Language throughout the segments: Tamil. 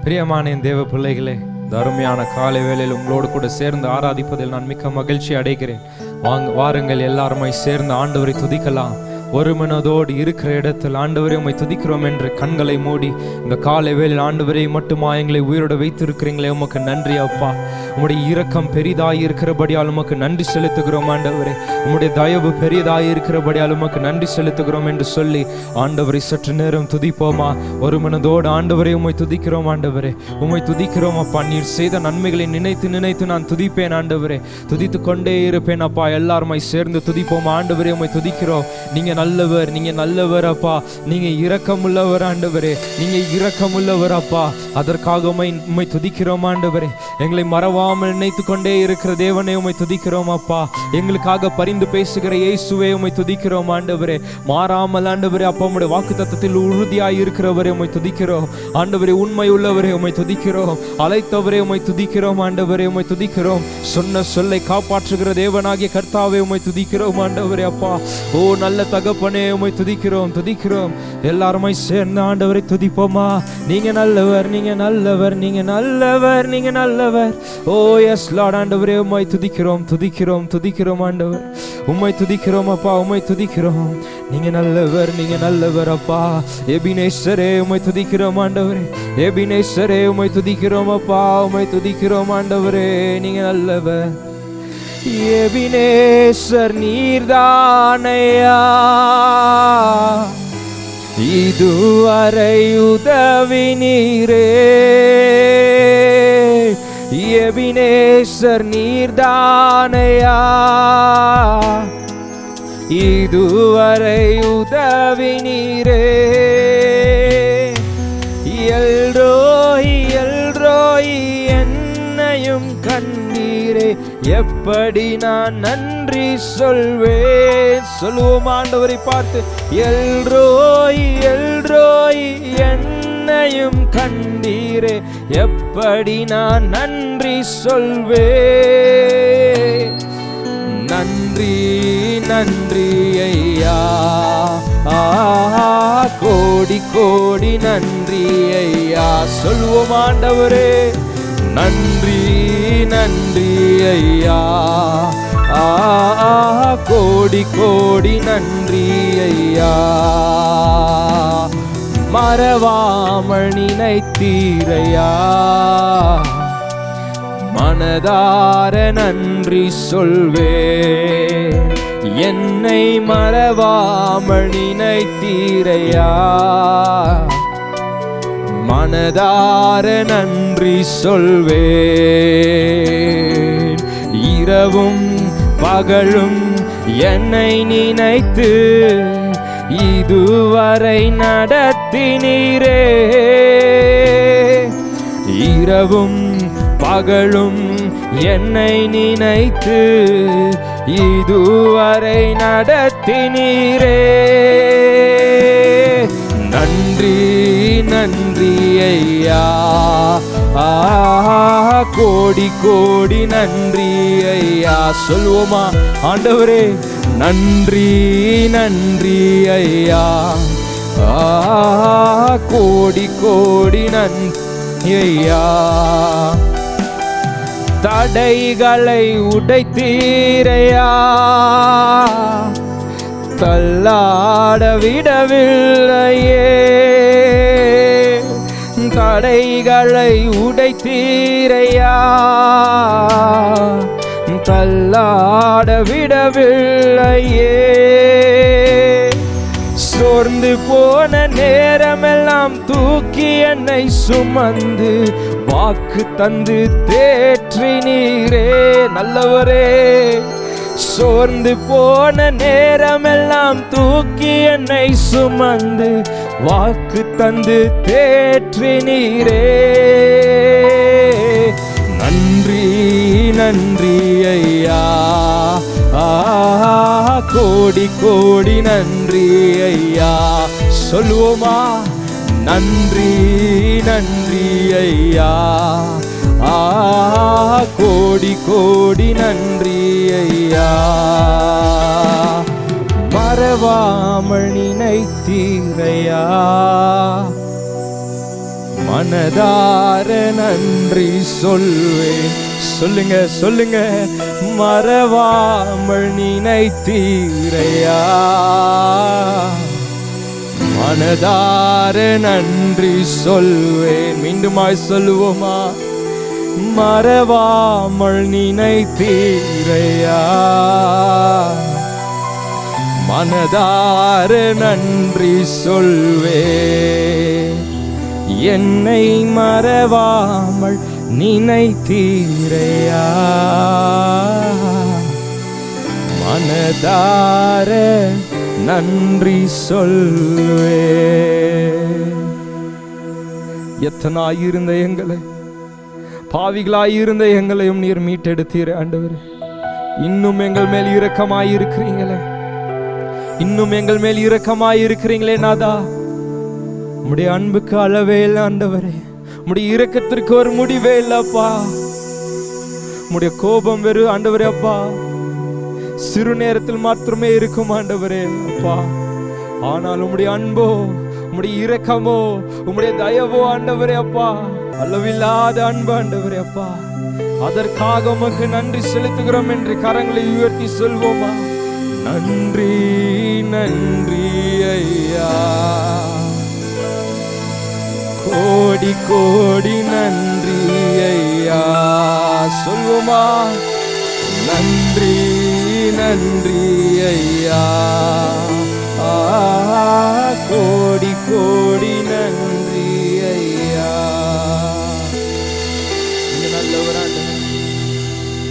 பிரியமான என் தேவ பிள்ளைகளே, இந்த அருமையான காலை வேளையில் உங்களோடு கூட சேர்ந்து ஆராதிப்பதில் நான் மிக்க மகிழ்ச்சி அடைகிறேன். வாருங்கள், எல்லாருமாய் சேர்ந்து ஆண்டவரை துதிக்கலாம். ஒரு மனதோடு இருக்கிற இடத்தில் ஆண்டவரை உம்மை துதிக்கிறோம் என்று கண்களை மூடி இந்த காலை வேளையில் ஆண்டவரை மட்டுமா எங்களை உயிரோடு வைத்திருக்கிறீங்களே, உமக்கு நன்றி அப்பா. உம்முடைய இரக்கம் பெரிதாய் இருக்கிறபடியால் உமக்கு நன்றி செலுத்துகிறோம் ஆண்டவரே. உம்முடைய தயவு பெரிதாய் இருக்கிறபடியால் உமக்கு நன்றி செலுத்துகிறோம் என்று சொல்லி ஆண்டவரை சற்று நேரம் துதிப்போமா? ஒரு மனதோடு ஆண்டவரை உம்மை துதிக்கிறோம் ஆண்டவரே, உம்மை துதிக்கிறோம் அப்பா. நீர் செய்த நன்மைகளை நினைத்து நினைத்து நான் துதிப்பேன் ஆண்டவரே, துதித்து கொண்டே இருப்பேன் அப்பா. எல்லாருமாய் சேர்ந்து துதிப்போம் ஆண்டவரே, உம்மை துதிக்கிறோம். நீங்க நல்லவர், நீங்க நல்லவர் அப்பா. நீங்க இரக்கமுள்ளவர் ஆண்டவரே, நீங்க இரக்கமுள்ளவர் அப்பா. அதற்காக உம்மை துதிக்கிறோம் ஆண்டவரே. எங்களை மறவாமல் நினைத்து கொண்டே இருக்கிற தேவனை உம்மை துதிக்கிறோம் அப்பா. எங்களுக்காக பரிந்து பேசுகிற இயேசுவே உம்மை துதிக்கிறோம் ஆண்டவரே. மாறாமல் ஆண்டவரே அப்பா, உம்முடைய வாக்குத்தத்தத்தில் உறுதியாய் இருக்கிறவரே உம்மை துதிக்கிறோம் ஆண்டவரே. உண்மை உள்ளவரே உம்மை துதிக்கிறோம். அழைத்தவரே உம்மை துதிக்கிறோம் ஆண்டவரே, உம்மை துதிக்கிறோம். சொன்ன சொல்லை காப்பாற்றுகிற தேவனாகிய கர்த்தாவே உம்மை துதிக்கிறோம் ஆண்டவரே அப்பா. ஓ நல்ல தகப்பனே, உம்மை துதிக்கிறோம் துதிக்கிறோம். எல்லாருமே சேர்ந்து ஆண்டவரை துதிப்போமா? நீங்க நல்லவர், நீங்க நல்லவர், நீங்க நல்லவர், நீங்க நல்லவர். ஓ எஸ் லார்ட் ஆண்டவரே, உம்மை துதிக்கிறோம் துதிக்கிறோம் துதிக்கிறோம் ஆண்டவர். உம்மை துதிக்கிறோம் அப்பா, உம்மை துதிக்கிறோம். நீங்க நல்லவர், நீங்க நல்லவர் அப்பா. எபினேசரே உம்மை துதிக்கிறோம் ஆண்டவரே. எபினேசரே உம்மை துதிக்கிறோம் அப்பா, உம்மை துதிக்கிறோம் ஆண்டவரே. நீங்க நல்லவர். எபினேசர் நீர்தானையா, இதுவரை உதவி நீரே. எபினேசர் நீர்தானையா, இதுவரை உதவி நீரே. எல்ரோய் எல்ரோய் என்னையும் கண்டீரே, எப்படி நான் நன்றி சொல்வேன்? சொல்லுவோம் ஆண்டவரை பார்த்து. எல்ரோய் எல்ரோய் என்னையும் கண்டீரே, எப்படி நான் நன்றி சொல்வேன்? நன்றி நன்றி ஐயா, கோடி கோடி நன்றி ஐயா. சொல்லுவோம் ஆண்டவரே. நன்றி நன்றி ஐயா, கோடி கோடி நன்றி ஐயா. மறவாமல் நினைத்தீரையா, மனதார நன்றி சொல்வேன். என்னை மறவாமல் நினைத்தீரையா, மனதார நன்றி சொல்வேன். இரவும் பகலும் என்னை நினைத்து இதுவரை நடத்தினீரே. இரவும் பகலும் என்னை நினைத்து இதுவரை நடத்தினீரே. நன்றி நன்றி ஐயா, கோடி கோடி நன்றி ஐயா. சொல்லுவோமா ஆண்டவரே? நன்றி நன்றி ஐயா, கோடி கோடி நன்றி ஐயா. தடைகளை உடைத்தீரையா, தள்ளாட விடவில்லையே. தடைகளை உடைத்தீரையா, தள்ளாட விடவில்லையே. சோர்ந்து போன நேரமெல்லாம் தூக்கி என்னை சுமந்து வாக்கு தந்து தேற்றினீரே. நல்லவரே. சோர்ந்து போன நேரமெல்லாம் தூக்கி என்னை சுமந்து வாக்கு தந்து தேற்றினீரே. நன்றி நன்றி ஐயா, கோடி கோடி நன்றி ஐயா. சொல்லுவோமா? நன்றி நன்றி ஐயா, கோடி கோடி நன்றி ஐயா. மறவாமல் நினைத்தீரையா, மனதார நன்றி சொல்வேன். சொல்லுங்க சொல்லுங்க. மறவாமல் நினைத்தீரையா, மனதார நன்றி சொல்வேன். மீண்டுமாய் சொல்லுவோமா? மறவாமல் நினைத்தீரையா, மனதார நன்றி சொல்வேன். என்னை மறவாமல் நினைத்தீரையா, மனதார நன்றி சொல்வேன். எத்தனாயிருந்த எங்களை, பாவிகளாயிருந்த எங்களையும் நீர் மீட்டெடுத்தீர் ஆண்டவரே. இன்னும் எங்கள் மேல் இரக்கமாயிருக்கிறீங்களே, இன்னும் எங்கள் மேல் இரக்கமாயிருக்கிறீங்களே நாதா. உம்முடைய அன்புக்கு அளவே இல்லை ஆண்டவரே, உம்முடைய இரக்கத்திற்கு ஒரு முடிவே இல்லப்பா. உம்முடைய கோபம் வெறும் ஆண்டவரே அப்பா சிறு நேரத்தில் மாத்திரமே இருக்கும் ஆண்டவரே அப்பா. ஆனால் உம்முடைய அன்போ, உம்முடைய இரக்கமோ, உம்முடைய தயவோ ஆண்டவரே அப்பா அளவில்லாத அன்பு ஆண்டவரே அப்பா. அதற்காக உமக்கு நன்றி செலுத்துகிறோம் என்று கரங்களை உயர்த்தி சொல்வோமா? நன்றி நன்றி ஐயா, கோடி கோடி நன்றி ஐயா. சொல்வோமா? நன்றி நன்றி ஐயா, கோடி கோடி நன்றி ஐயா. நீங்க நல்லவர் ஆண்டவரே,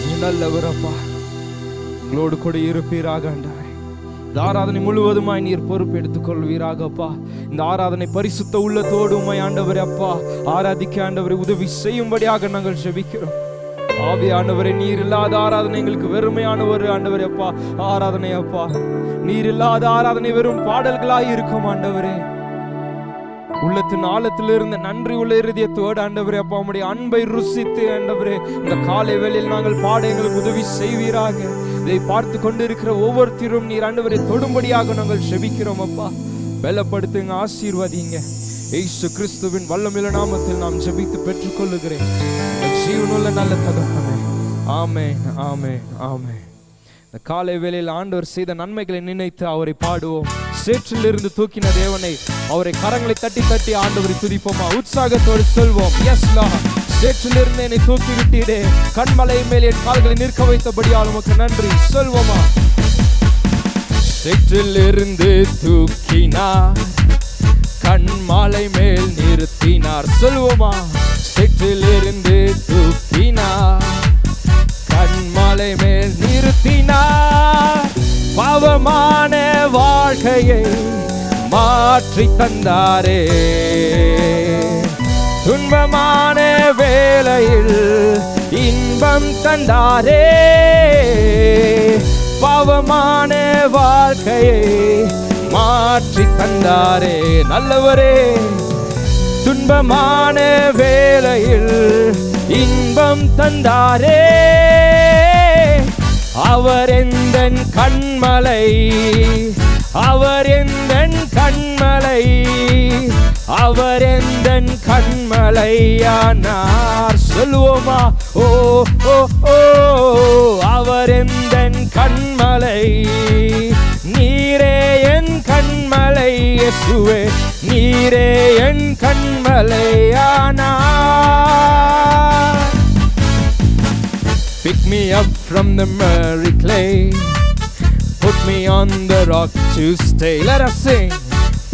நீங்க நல்லவர் அப்பா. உங்களோடு கூட இருப்பீராக ஆண்டவரே. இந்த ஆராதனை முழுவதுமாய் நீர் பொறுப்பு எடுத்துக் கொள்வீராக அப்பா. இந்த ஆராதனை பரிசுத்த உள்ளத்தோடு உம்மை ஆண்டவரே அப்பா ஆராதிக்க ஆண்டவரை உதவி செய்யும்படியாக நாங்கள் ஜெபிக்கிறோம். ஆவியானவரே, நீர் இல்லாத ஆராதனை எங்களுக்கு வெறுமையான ஒரு ஆண்டவரே அப்பா ஆராதனை அப்பா. நீர் இல்லாத ஆராதனை வெறும் பாடல்களாய் இருக்கும் ஆண்டவரே. உள்ளத்தின் ஆழத்தில் இருந்த நன்றி உள்ள இருதயத்தோடு ஆண்டவரே அப்பா உம்முடைய அன்பை ருசித்து ஆண்டவரே இந்த காலை வேளையில் நாங்கள் பாட எங்களுக்கு உதவி செய்வீராக. இதை பார்த்து கொண்டு இருக்கிற ஒவ்வொருத்தரும் நீர் ஆண்டவரை தொடும்படியாக நாங்கள் ஜெபிக்கிறோம் அப்பா. பலப்படுத்துங்க, ஆசீர்வதிங்க. இயேசு கிறிஸ்துவின் வல்லமையுள்ள நாமத்தில் நாம் ஜெபித்து பெற்றுக் கொள்ளுகிறேன் ஜீவனுள்ள நல்ல தகப்பனே. ஆமென் ஆமென் ஆமென். இந்த காலை வேளையில் ஆண்டவர் செய்த நன்மைகளை நினைத்து அவரை பாடுவோம். சேற்றிலிருந்து தூக்கின தேவனை, அவரை கரங்களை தட்டி தட்டி ஆண்டவரை துதிப்போமா? உற்சாகத்தோடு சொல்வோம், எஸ் லார்ட். சேற்றிலிருந்து என்னை தூக்கி விட்டீரே, கண்மலை மேல் என் கால்களை நிற்க வைத்தபடியால் உமக்கு நன்றி. சொல்வோமா? சேற்றிலிருந்து தூக்கினார், கண்மலை மேல் நிறுத்தினார். சொல்வோமா? சேற்றிலிருந்து தூக்கினார், கண்மலை மேல் நிறுத்தினார். பாவமான வாழ்க்கையை மாற்றி தந்தாரே, துன்பமான வேளையில் இன்பம் தந்தாரே. பாவமான வாழ்க்கையை மாற்றி தந்தாரே, நல்லவரே. துன்பமான வேளையில் இன்பம் தந்தாரே. அவர் எந்தன் கண்மலை, அவர் எந்தன் கண்மலை, அவர் எந்தன் கண்மலையானார். சொல்லுவோமா? ஓ ஓ ஓ, அவர் எந்தன் கண்மலை, நீரே என் கண்மலை. இயேசுவே, நீரே என் கண்மலையானார். Pick me up from the murky clay, put me on the rock to stay. Let us sing.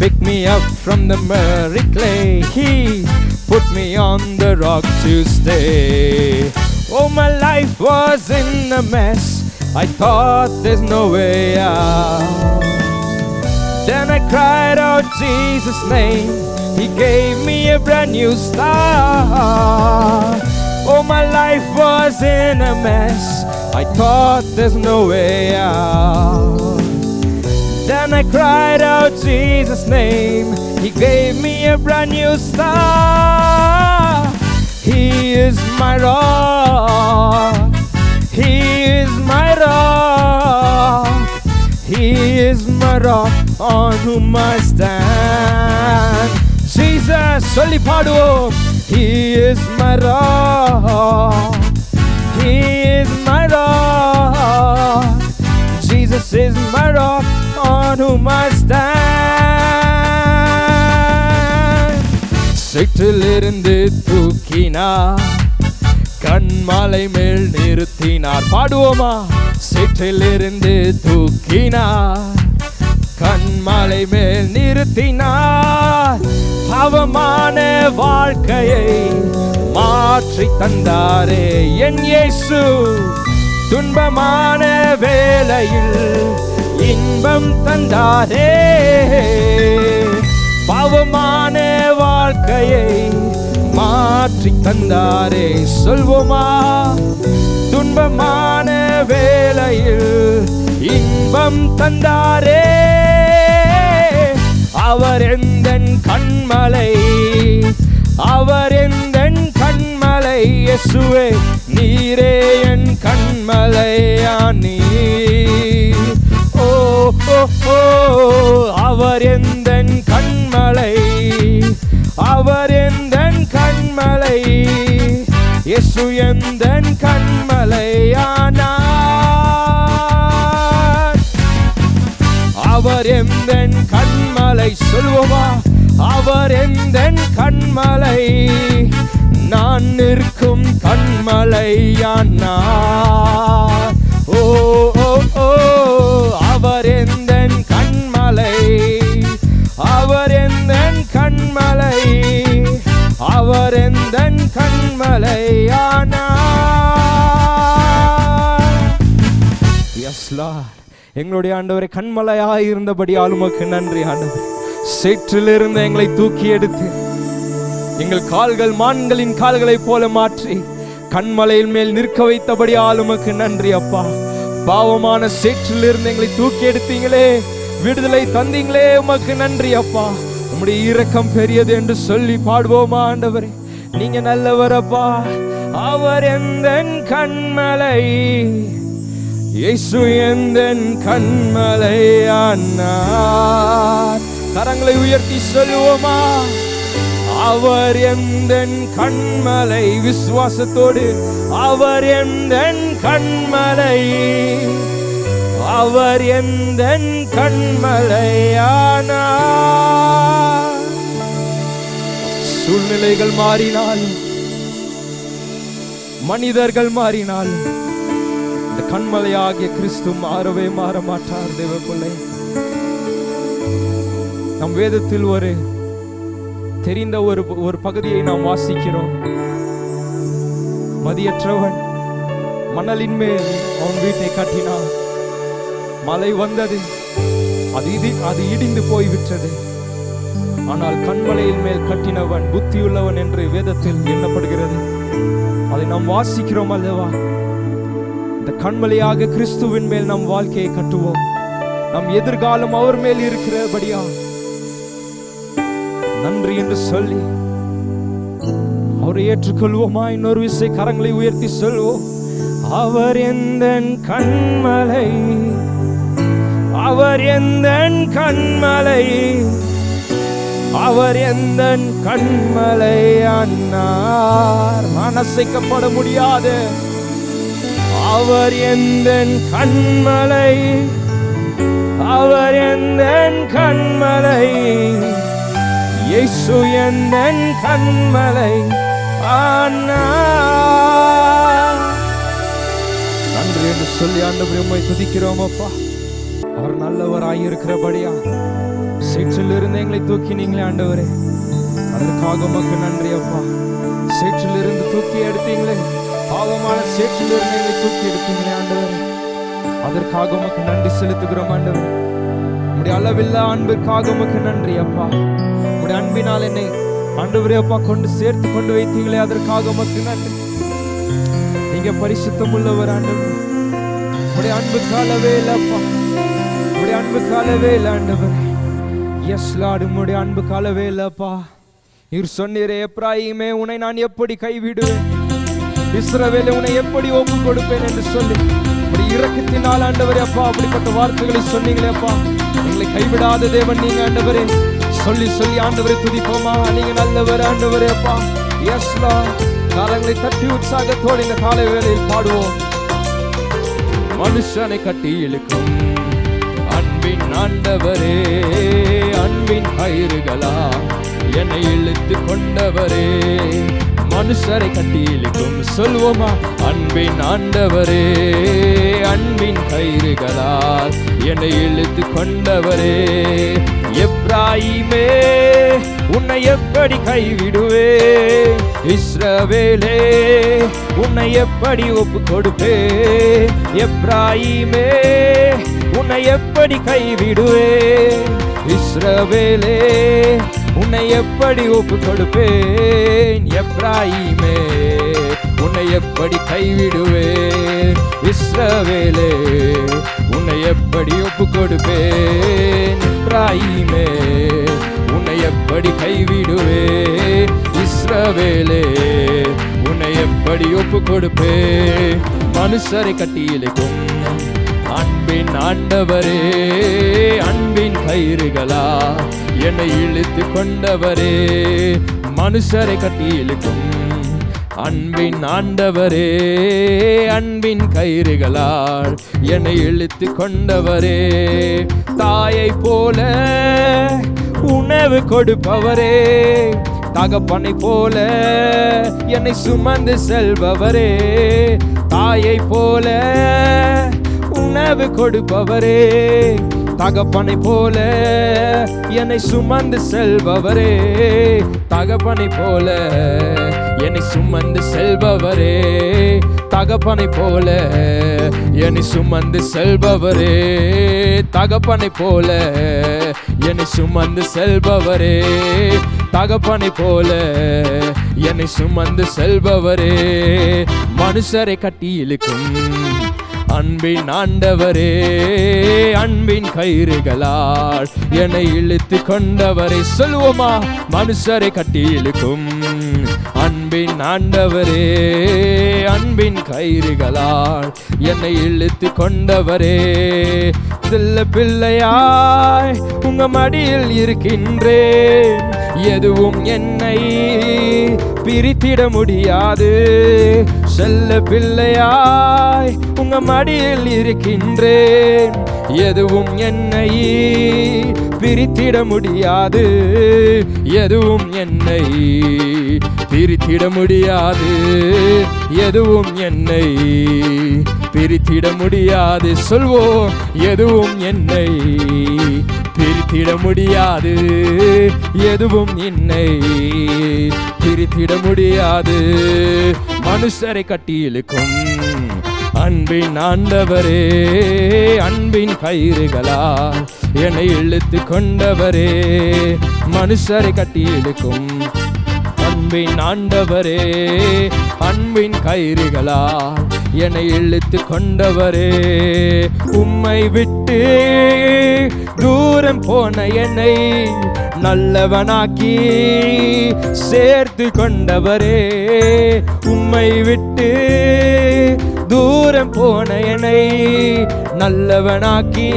Pick me up from the murky clay, He put me on the rock to stay. Oh, my life was in a mess, I thought there's no way out. Then I cried out Jesus' name, He gave me a brand new start. Oh, my life was in a mess, I thought there's no way out. Then I cried out Jesus' name, He gave me a brand new start. He is my rock, He is my rock, He is my rock on whom I stand. Jesus, சொல்லி பாடுவோம். He is my rock, He is my rock, Jesus is my rock on whom I stand. சேற்றிலிருந்து தூக்கினார், கன்மலை மேல் நிறுத்தினார். பாடுவோமா? சேற்றிலிருந்து தூக்கினார், கன்மலை மேல் நிறுத்தினார். பாவமான வாழ்க்கையை மாற்றி தந்தாரே என் இயேசு. துன்பமான வேளையில் இன்பம் தந்தாரே. பாவமான வாழ்க்கையை மாற்றி தந்தாரே. சொல்வோமா? துன்பமான வேளையில் இன்பம் தந்தாரே. அவர் எந்தன் கன்மலை, அவர் எந்தன் கன்மலை. இயேசுவே நீரே என் கன்மலையானி. ஓ ஓ ஓ அவர் எந்தன் கன்மலை, அவர் எந்தன் கன்மலை. இயேசு எந்தன் கன்மலையானார். அவர் எந்தன் கன்மலை. சொல்வோமா? அவர் எந்தன் கன்மலை. நான் நிற்கும் கன்மலையானார். ஓ ஓ ஓ அவர் எந்தன் கன்மலை, அவர் எந்தன் கன்மலை, அவர் எந்தன் கன்மலையானார். S Lord. எங்களுடைய ஆண்டவரே, கன்மலையாய் இருந்தபடியால் உமக்கு நன்றி ஆண்டவரே. சேற்றிலிருந்து எங்களை தூக்கி எடுத்து எங்கள் கால்கள் மான்களின் கால்களைப் போல மாற்றி கன்மலையின் மேல் நிற்க வைத்தபடியால் உமக்கு நன்றி அப்பா. பாவமான சேற்றிலிருந்து எங்களை தூக்கி எடுத்தீங்களே, விடுதலை தந்தீங்களே, உமக்கு நன்றி அப்பா. உம்முடைய இரக்கம் பெரியது என்று சொல்லி பாடுவோமா? ஆண்டவரே நீங்க நல்லவர் அப்பா. அவர் எந்தன் கன்மலை, இயேசு எந்தன் கன்மலையானார். கரங்களை உயர்த்தி சொல்லுவோமா? அவர் எந்தன் கன்மலை. விசுவாசத்தோடு அவர் எந்தன் கன்மலை, அவர் எந்தன் கன்மலையானார். சூழ்நிலைகள் மாறினாலும், மனிதர்கள் மாறினாலும், இந்த கன்மலையாகிய கிறிஸ்து மாறவே மாற மாட்டார். தேவப்பிள்ளை, நம் வேதத்தில் ஒரு தெரிந்த ஒரு பகுதியை நாம் வாசிக்கிறோம். மதியற்றவன் மணலின் மேல் அவன் வீட்டை கட்டினான். மழை வந்தது, அது இடிந்து போய்விட்டது. ஆனால் கன்மலையின் மேல் கட்டினவன் புத்தியுள்ளவன் என்று வேதத்தில் எண்ணப்படுகிறது. அதை நாம் வாசிக்கிறோம் அல்லவா? இந்த கன்மலையாக கிறிஸ்துவின் மேல் நம் வாழ்க்கையை கட்டுவோம். நம் எதிர்காலம் அவர் மேல் இருக்கிறபடியா நன்றி என்று சொல்லி அவரை ஏற்றுக்கொள்வோமா? இன்னொரு விசை கரங்களை உயர்த்தி சொல்வோம். அவர் எந்தன் கன்மலை, அவர் எந்தன் கன்மலை, அவர் எந்தன் கன்மலையானார். அசைக்கப்பட முடியாத அவர் எந்தன் கன்மலை, அவர் எந்தன் கன்மலை, இயேசு எந்தன் கன்மலை ஆனார். நன்றி என்று சொல்லி ஆண்டவரே உம்மை துதிக்கிறோம் அப்பா. அவர் நல்லவராயிருக்கிறபடியா சேற்றிலிருந்து எங்களை தூக்கி நீங்களே ஆண்டவரே, அதற்காக உமக்கு நன்றி அப்பா. சேற்றிலிருந்து தூக்கி எடுத்தீங்களே, பாவமான சேற்றிலிருந்து எங்களை தூக்கி எடுத்தீங்களே ஆண்டவரே, அதற்காக உமக்கு நன்றி செலுத்துகிறோம் ஆண்டவரே. உம்முடைய அளவில்லா அன்பிற்காக உமக்கு நன்றி அப்பா. உம்முடைய அன்பினால் என்னை ஆண்டவரே அப்பா கொண்டு சேர்த்து கொண்டு வைத்தீங்களே, அதற்காக உமக்கு நன்றி. நீங்க பரிசுத்தம் உள்ளவர் ஆண்டவரே. உம்முடைய அன்புக்கு அளவே இல்லப்பா, உம்முடைய அன்புக்கு அளவே இல்லை ஆண்டவரே. எஸ் லார்ட், உம்முடைய அன்புக்கு அளவே இல்லப்பா. நீர் சொன்னீரே, எப்ராயிமே உன்னை நான் எப்படி கைவிடுவேன், இஸ்ரவேலே உன்னை எப்படி ஒப்பு கொடுப்பேன் என்று சொல்லி உம்முடைய இரக்கத்தினால் ஆண்டவரே அப்பா அப்படிப்பட்ட வார்த்தைகளை சொன்னீங்களே அப்பா. எங்களை கைவிடாத தேவன் நீங்க ஆண்டவரே. சொல்லி சொல்லி ஆண்டவரை துதிப்போமா? நீங்க நல்லவர் ஆண்டவரே அப்பா. Yes lord. கரங்களை தட்டி உற்சாகத்தோடு இந்த காலை வேளையில் பாடுவோம். மனுஷனை கட்டி இழுக்கும் அன்பின் ஆண்டவரே, அன்பின் கயிறுகளா என்னை இழுத்து கொண்டவரே. மனுஷரை கட்டி இழுக்கும் சொல்வோமா? அன்பின் ஆண்டவரே, அன்பின் கயிறுகளால் என்னை இழுத்து கொண்டவரே. எப்ராயிமே உன்னை எப்படி கைவிடுவே? இஸ்ரவேலே உன்னை எப்படி ஒப்பு கொடுப்பே? எப்ராயிமே உன்னை எப்படி கைவிடுவே? இஸ்ரவேலே உன்னை எப்படி ஒப்பு கொடுப்பேன்? எப்ராயிமே உன்னை எப்படி கைவிடுவேன்? இஸ்ரவேலே உன்னை எப்படி ஒப்பு கொடுப்பேன்? எப்ராயிமே உன்னை எப்படி கைவிடுவேன்? இஸ்ரவேலே உன்னை எப்படி ஒப்பு கொடுப்பேன்? மனுஷரை கட்டி இழுக்கும் அன்பின் ஆண்டவரே, அன்பின் கயிறுகளா என்னை இழுத்து கொண்டவரே. மனுஷரை கட்டி இழுக்கும் அன்பின் ஆண்டவரே, அன்பின் கயிறுகளால் என்னை இழுத்து கொண்டவரே. தாயை போல உணவு கொடுப்பவரே, தகப்பனை போல என்னை சுமந்து செல்பவரே. தாயை போல உணவு கொடுப்பவரே, தகப்பனை போல என்னை சுமந்து செல்பவரே. தகப்பனை போல என்னை சுமந்து செல்பவரே. தகப்பனை போல என்னை சுமந்து செல்பவரே. தகப்பனை போல என்னை சுமந்து செல்பவரே. தகப்பனை போல என்னை சுமந்து செல்பவரே. மனுஷரை கட்டி இழுக்கும் அன்பின் ஆண்டவரே, அன்பின் கயிறுகளால் என்னை இழுத்து கொண்டவரை சொல்லுவோமா? மனுஷரை கட்டி இழுக்கும் அன்பின் ஆண்டவரே, அன்பின் கயிறுகளால் என்னை இழுத்து கொண்டவரே. சில்ல பிள்ளையாய் உங்க மடியில் இருக்கின்றேன், எதுவும் என்னை பிரித்திட முடியாது. செல்ல பிள்ளையாய் உங்க மடியில் இருக்கின்றேன், எதுவும் என்னை பிரித்திட முடியாது. எதுவும் என்னை பிரித்திட முடியாது. எதுவும் என்னை பிரித்திட முடியாது. சொல்வோம், எதுவும் என்னை பிரித்திட முடியாது. எதுவும் என்னை பிரித்திட முடியாது. மனுஷரை கட்டி இழுக்கும் அன்பின் ஆண்டவரே, அன்பின் கயிறுகளால் என்னை இழுத்து கொண்டவரே. மனுஷரை கட்டி இழுக்கும் அன்பின் ஆண்டவரே, அன்பின் கயிறுகளால் என்னை இழுத்து கொண்டவரே. உம்மை விட்டு தூரம் போன என்னை நல்லவனாக்கி சேர்த்து கொண்டவரே. உம்மை விட்டு தூரம் போன என்னை நல்லவனாக்கி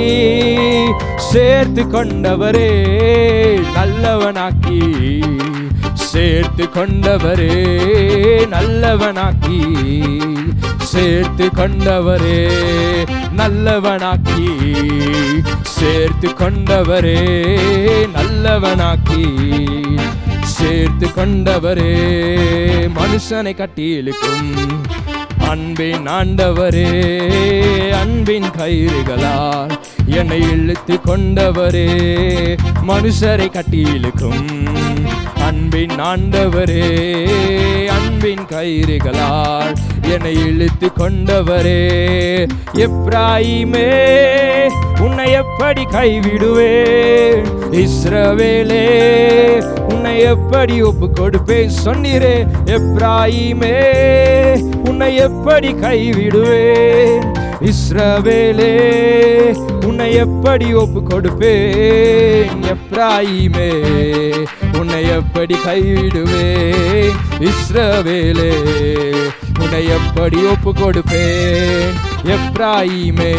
சேர்த்து கொண்டவரே. நல்லவனாக்கி சேர்த்து கொண்டவரே. நல்லவனாக்கி சேர்த்து கொண்டவரே. நல்லவனாக்கி சேர்த்து கொண்டவரே. நல்லவனாக்கி சேர்த்து கொண்டவரே. மனுஷனை கட்டி இழுக்கும் அன்பின் ஆண்டவரே, அன்பின் கயிறுகளால் என்னை இழுத்து கொண்டவரே. மனுஷரை கட்டி இழுக்கும் அன்பின் ஆண்டவரே, அன்பின் கயிறுகளால் என்னை இழுத்து கொண்டவரே. எப்ராயிமே உன்னை எப்படி கைவிடுவேன்? இஸ்ரவேலே உன்னை எப்படி ஒப்பு கொடுப்பேன்? சொன்னீரே, எப்ராயிமே உன்னை எப்படி கைவிடுவேன்? இஸ்ரவேலே உன்னை எப்படி ஒப்பு கொடுப்பேன்? எப்ராயிமே உன்னை எப்படி கைவிடுவேன்? இஸ்ரவேலே உன்னை எப்படி ஒப்பு கொடுப்பேன்? எப்ராயிமே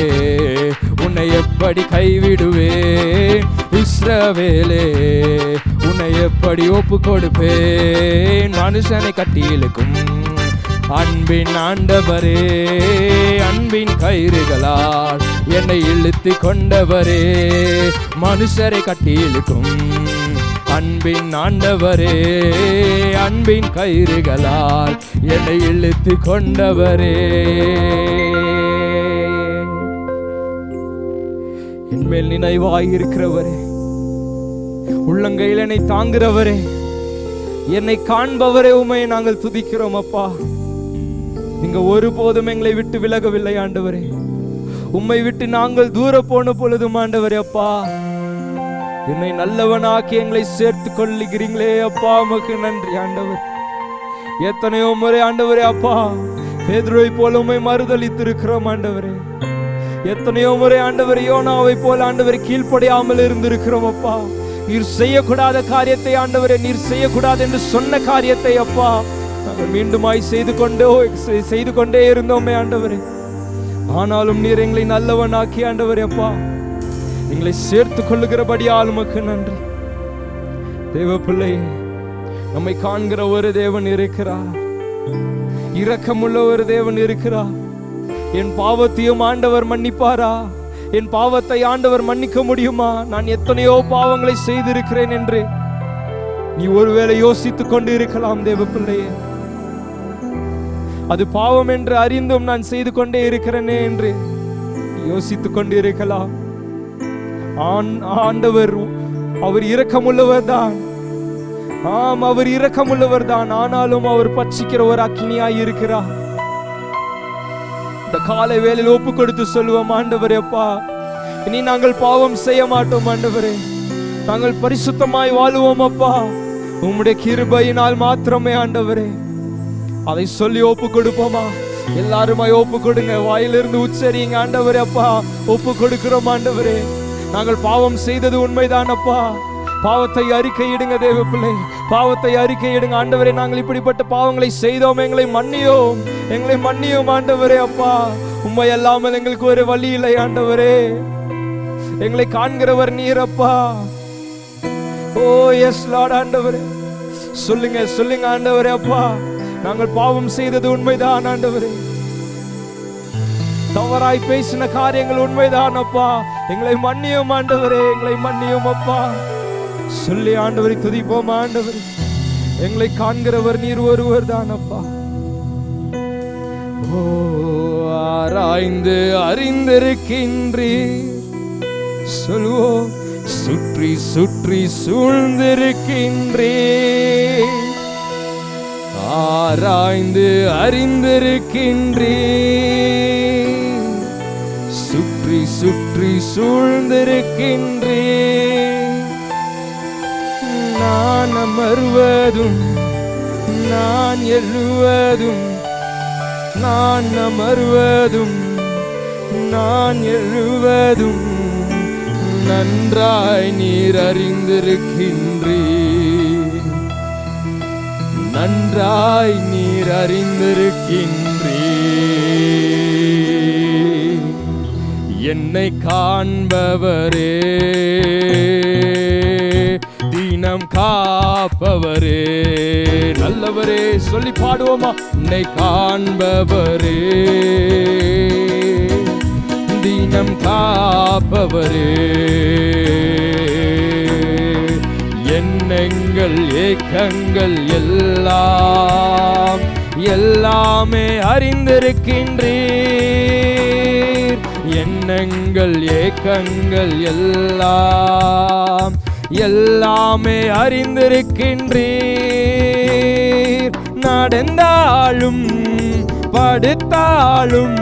உன்னை உன்னை எப்படி கைவிடுவேன்? இஸ்ரவேலே உன்னை எப்படி ஒப்பு கொடுப்பேன்? மனுஷனை கட்டி இழுக்கும் அன்பின் ஆண்டவரே, அன்பின் கயிறுகளால் என்னை இழுத்து கொண்டவரே, மனுஷரை கட்டி இழுக்கும் அன்பின் ஆண்டவரே, அன்பின் கயிறுகளால் என்னை இழுத்து கொண்டவரே. என்மேல் நினைவாயிருக்கிறவரே, உள்ளங்கையில் என்னை தாங்குகிறவரே, என்னை காண்பவரே, உம்மை நாங்கள் துதிக்கிறோம் அப்பா. நீங்க ஒருபோதும் எங்களை விட்டு விலகவில்லை ஆண்டவரே. உம்மை விட்டு நாங்கள் தூர போன பொழுதும் ஆண்டவரே அப்பா, என்னை நல்லவனாக்கி எங்களை சேர்த்து கொள்ளுகிறீங்களே அப்பா, உமக்கு நன்றி ஆண்டவர். எத்தனையோ முறை ஆண்டவரே அப்பா பேதுருவை போல உம்மை மறுதலித்து இருக்கிறோம் ஆண்டவரே. எத்தனையோ முறை ஆண்டவர் யோனாவை போல ஆண்டவரை கீழ்ப்படியாமல் இருந்திருக்கிறோம் அப்பா. நீர் செய்யக்கூடாத காரியத்தை ஆண்டவரே, நீர் செய்யக்கூடாது என்று சொன்ன காரியத்தை அப்பா நாங்கள் மீண்டுமாய் செய்து கொண்டே இருந்தோமே ஆண்டவரே. ஆனாலும் நீர் எங்களை நல்லவனாக்கி ஆண்டவரே அப்பா எங்களை சேர்த்து கொள்ளுகிறபடியால் உமக்கு நன்றி. தேவ பிள்ளையே, நம்மை காண்கிற ஒரு தேவன் இருக்கிறார், இரக்கமுள்ள ஒரு தேவன் இருக்கிறார். என் பாவத்தையும் ஆண்டவர் மன்னிப்பாரா? என் பாவத்தை ஆண்டவர் மன்னிக்க முடியுமா? நான் எத்தனையோ பாவங்களை செய்திருக்கிறேன் என்று நீ ஒருவேளை யோசித்துக் கொண்டு இருக்கலாம் தேவ பிள்ளையே. அது பாவம் என்று அறிந்தும் நான் செய்து கொண்டே இருக்கிறேனே என்று யோசித்துக் கொண்டு இருக்கலாம். ஆண்டவர் அவர் இரக்கமுள்ளவர் தான். ஆம், அவர் இரக்கமுள்ளவர் தான். ஆனாலும் அவர் பட்சிக்கிற ஒரு அக்கினியாய் இருக்கிறார். இந்த காலை வேளையில் ஒப்பு கொடுத்து சொல்லுவோம், ஆண்டவரே அப்பா, இனி நாங்கள் பாவம் செய்ய மாட்டோம் ஆண்டவரே. நாங்கள் பரிசுத்தமாய் வாழுவோம் அப்பா, உம்முடைய கிருபையினால் மாத்திரமே ஆண்டவரே. அதை சொல்லி ஒப்பு கொடுப்போமா? எல்லாருமாய் ஒப்பு கொடுங்க, வாயிலிருந்து உச்சரிங்க. ஆண்டவரே அப்பா, ஒப்பு கொடுக்கிறோம் ஆண்டவரே. நாங்கள் பாவம் செய்தது உண்மைதான் அப்பா. பாவத்தை அறிக்கையிடுங்க தேவ பிள்ளை, பாவத்தை அறிக்கையிடுங்க. ஆண்டவரே, நாங்கள் இப்படிப்பட்ட பாவங்களை செய்தோம், எங்களை மன்னியோம், எங்களை மன்னியோம் ஆண்டவரே அப்பா. உம்மை அல்லாமல் எங்களுக்கு ஒரு வழி இல்லை ஆண்டவரே. எங்களை காண்கிறவர் நீர் அப்பா. ஓ எஸ் லார்ட் ஆண்டவரே, சொல்லுங்க சொல்லுங்க ஆண்டவரே அப்பா, நாங்கள் பாவம் செய்தது உண்மைதான் ஆண்டவரே. தவறாய் பேசின காரியங்கள் உண்மைதான் அப்பா. எங்களை மன்னியும் ஆண்டவரே, எங்களை மன்னியும் அப்பா. சொல்லி ஆண்டவரை துதிப்போம். ஆண்டவரே, எங்களை காண்கிறவர் நீர் ஒருவர் தான் அப்பா. ஓ ஆராய்ந்து அறிந்திருக்கின்றீர், சொல்லுவோம், சுற்றி சுற்றி சூழ்ந்திருக்கின்றீர். ஆராய்ந்து அறிந்திருக்கின்றீர், சுற்றி சுற்றி சூழ்ந்திருக்கின்றீர். நான் அமர்வதும் நான் எழுவதும், நான் அமர்வதும் நான் எழுவதும் நன்றாய் நீர் அறிந்திருக்கின்றீர், நன்றாய் நீர் அறிந்திருக்கின்றீர். என்னை காண்பவரே, தீனம் காப்பவரே, நல்லவரே, சொல்லி பாடுவோமா? என்னை காண்பவரே, தீனம் காப்பவரே, எண்ணங்கள் ஏக்கங்கள் எல்லாம் எல்லாமே அறிந்திருக்கின்றீர். எண்ணங்கள் ஏக்கங்கள் எல்லாம் எல்லாமே அறிந்திருக்கின்றீர். நடந்தாலும் படுத்தாலும்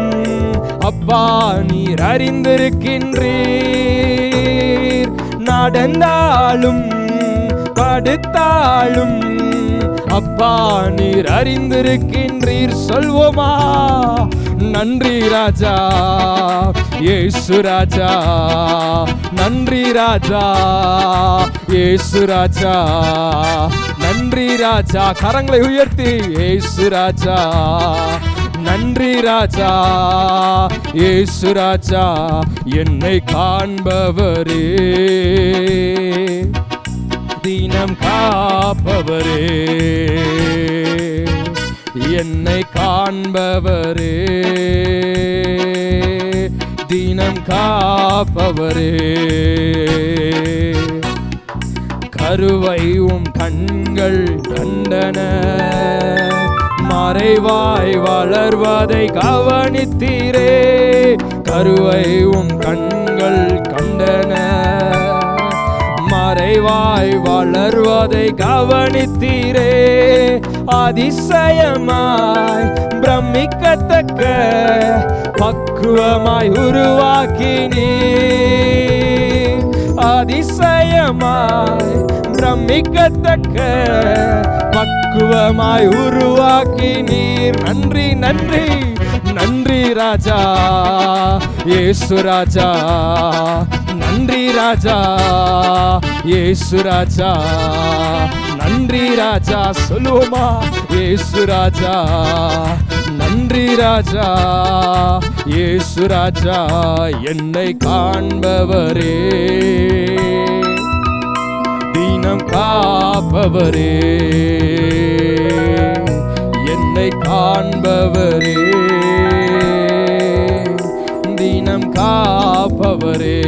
அப்பா நீர் அறிந்திருக்கின்றீர். நடந்தாலும் படுத்தாலும் அப்பா நீர் அறிந்திருக்கின்றீர். சொல்வோமா? நன்றி ராஜா இயேசு ராஜா, நன்றி ராஜா இயேசு ராஜா, நன்றி ராஜா. கரங்களை உயர்த்தி இயேசு ராஜா, நன்றி ராஜா இயேசு ராஜா என்னை காண்பவரே, தினம் காப்பவரே, என்னை காண்பவரே, தினம் காப்பவரே. கருவை உம் கண்கள் கண்டன, மறைவாய் வளர்வதை கவனித்தீரே. கருவை உம் கண்கள் கண்டன, மறைவாய் வளர்வதை கவனித்தீரே. அதிசயமாய் பிரமிக்கத்தக்க பக்குவமாய் உருவாக்கினீ. அதிசயமாய் பிரமிக்கத்தக்க பக்குவமாய் உருவாக்கினீர். நன்றி நன்றி நன்றி ராஜா இயேசு ராஜா, நன்றி ராஜா இயேசு ராஜா, நன்றி ராஜா. சொல்லுவோமா? இயேசு ராஜா நன்றி ராஜா இயேசு ராஜா என்னை காண்பவரே, தினம் காப்பவரே, என்னை காண்பவரே, தினம் காப்பவரே.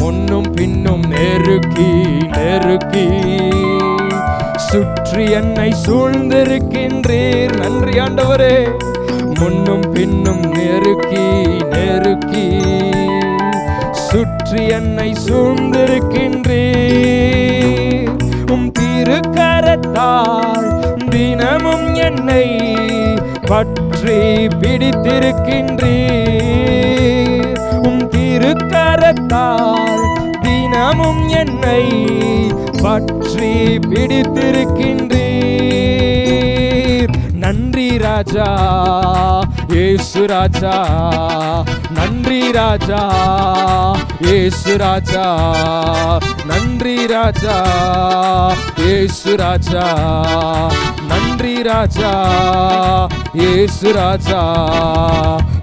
முன்னும் பின்னும் நெருக்கி நெருக்கி சுற்றி என்னை சூழ்ந்திருக்கின்றீர். நன்றி ஆண்டவரே. முன்னும் பின்னும் நெருக்கி நெருக்கி சுற்றி என்னை சூழ்ந்திருக்கின்றீர். உம் திருக்கரத்தால் தினமும் என்னை பற்றி பிடித்திருக்கின்றீர். உம் திருக்கரத்தால் தினமும் என்னை பற்றி பிடித்திருக்கின்றீர். நன்றி ராஜா இயேசு ராஜா, நன்றி ராஜா இயேசு ராஜா, நன்றி ராஜா இயேசு ராஜா, நன்றி ராஜா இயேசு ராஜா.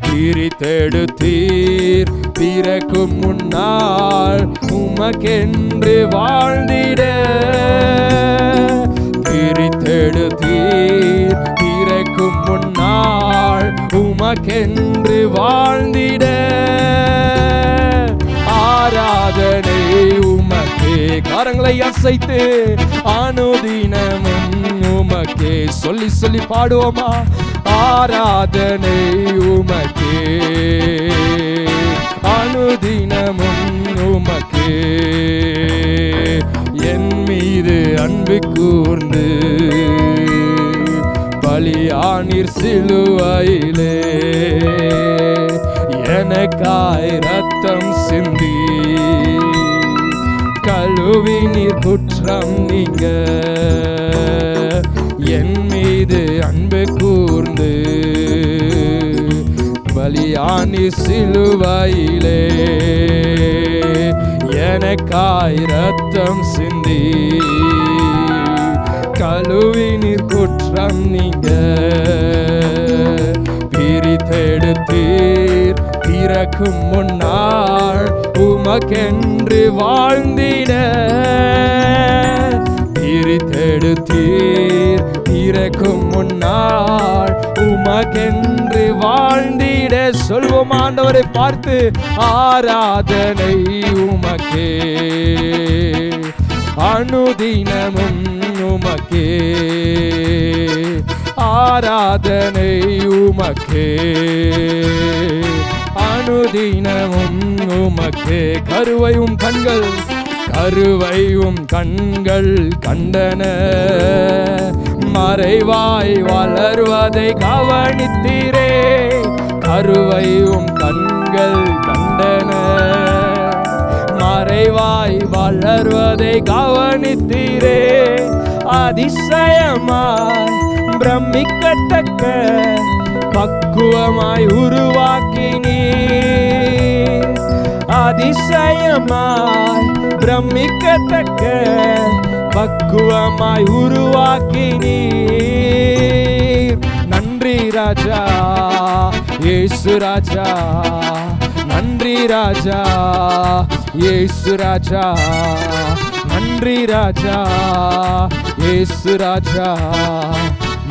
பிரித்தெடுத்தீர் பிறக்கும் முன்னால் உமக்கென்று வாழ்ந்திட. பிரித்தெடுத்தீர் பிறக்கும் முன்னால் உமக்கென்று வாழ்ந்திட. ஆராதனை உமக்கே. கரங்களை அசைத்து அனுதினமும் உமக்கே சொல்லி சொல்லி பாடுவோமா? ஆராதனை உமக்கே, அனுதினமும் உமக்கே. என் மீது அன்பு கூர்ந்து பலியானீர் சிலுவையிலே. எனக்காய் ரத்தம் சிந்தி கழுவி நீர் குற்றம் நீங்க. என் மீது அன்பு கூர்ந்து பலியானீர் சிலுவையிலே. எனக்காய் ரத்தம் சிந்தி கழுவி நீர் குற்றம் நீங்க. பிரித்தெடுத்தீர் பிறக்கும் முன்னால் உமக்கென்று வாழ்ந்திட. பிரித்தெடுத்தீர் பிறக்கும் முன்னால் உமக்கென்று வாழ்ந்திட. சொல்வோம் ஆண்டவரை பார்த்து, ஆராதனை உமக்கே, அனுதினமும் உமக்கே. ஆராதனை உமக்கே, அனுதினமும் உமக்கே. கருவையும் கண்கள் கருவையும் கண்கள் கண்டன, மறைவாய் வளர்வதை கவனித்தீரே. கருவையும் கண்கள் கண்டன, மறைவாய் வளர்வதை கவனித்தீரே. அதிசயமாய் பிரமிக்கத்தக்க பக்குவமாய் உருவாக்கினீர். அதிசயமாய் பிரமிக்கத்தக்க பக்குவமாய் உருவாக்கினீர். நன்றி ராஜா இயேசு ராஜா, நன்றி ராஜா இயேசு ராஜா, நன்றி ராஜா இயேசு ராஜா,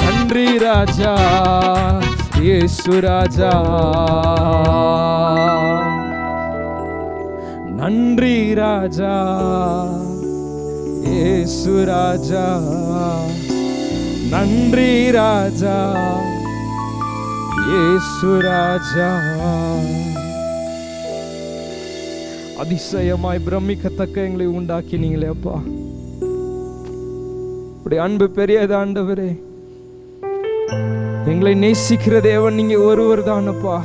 நன்றி ராஜா இயேசு ராஜா, நன்றி ராஜா இயேசு ராஜா, நன்றி ராஜா இயேசு ராஜா. அதிசயமாய் பிரமிக்கத்தக்க எங்களை உண்டாக்கினீங்களே அப்பா. உடைய அன்பு பெரியது ஆண்டவரே. எங்களை நேசிக்கிற தேவன் நீங்க ஒருவர் தானப்பா.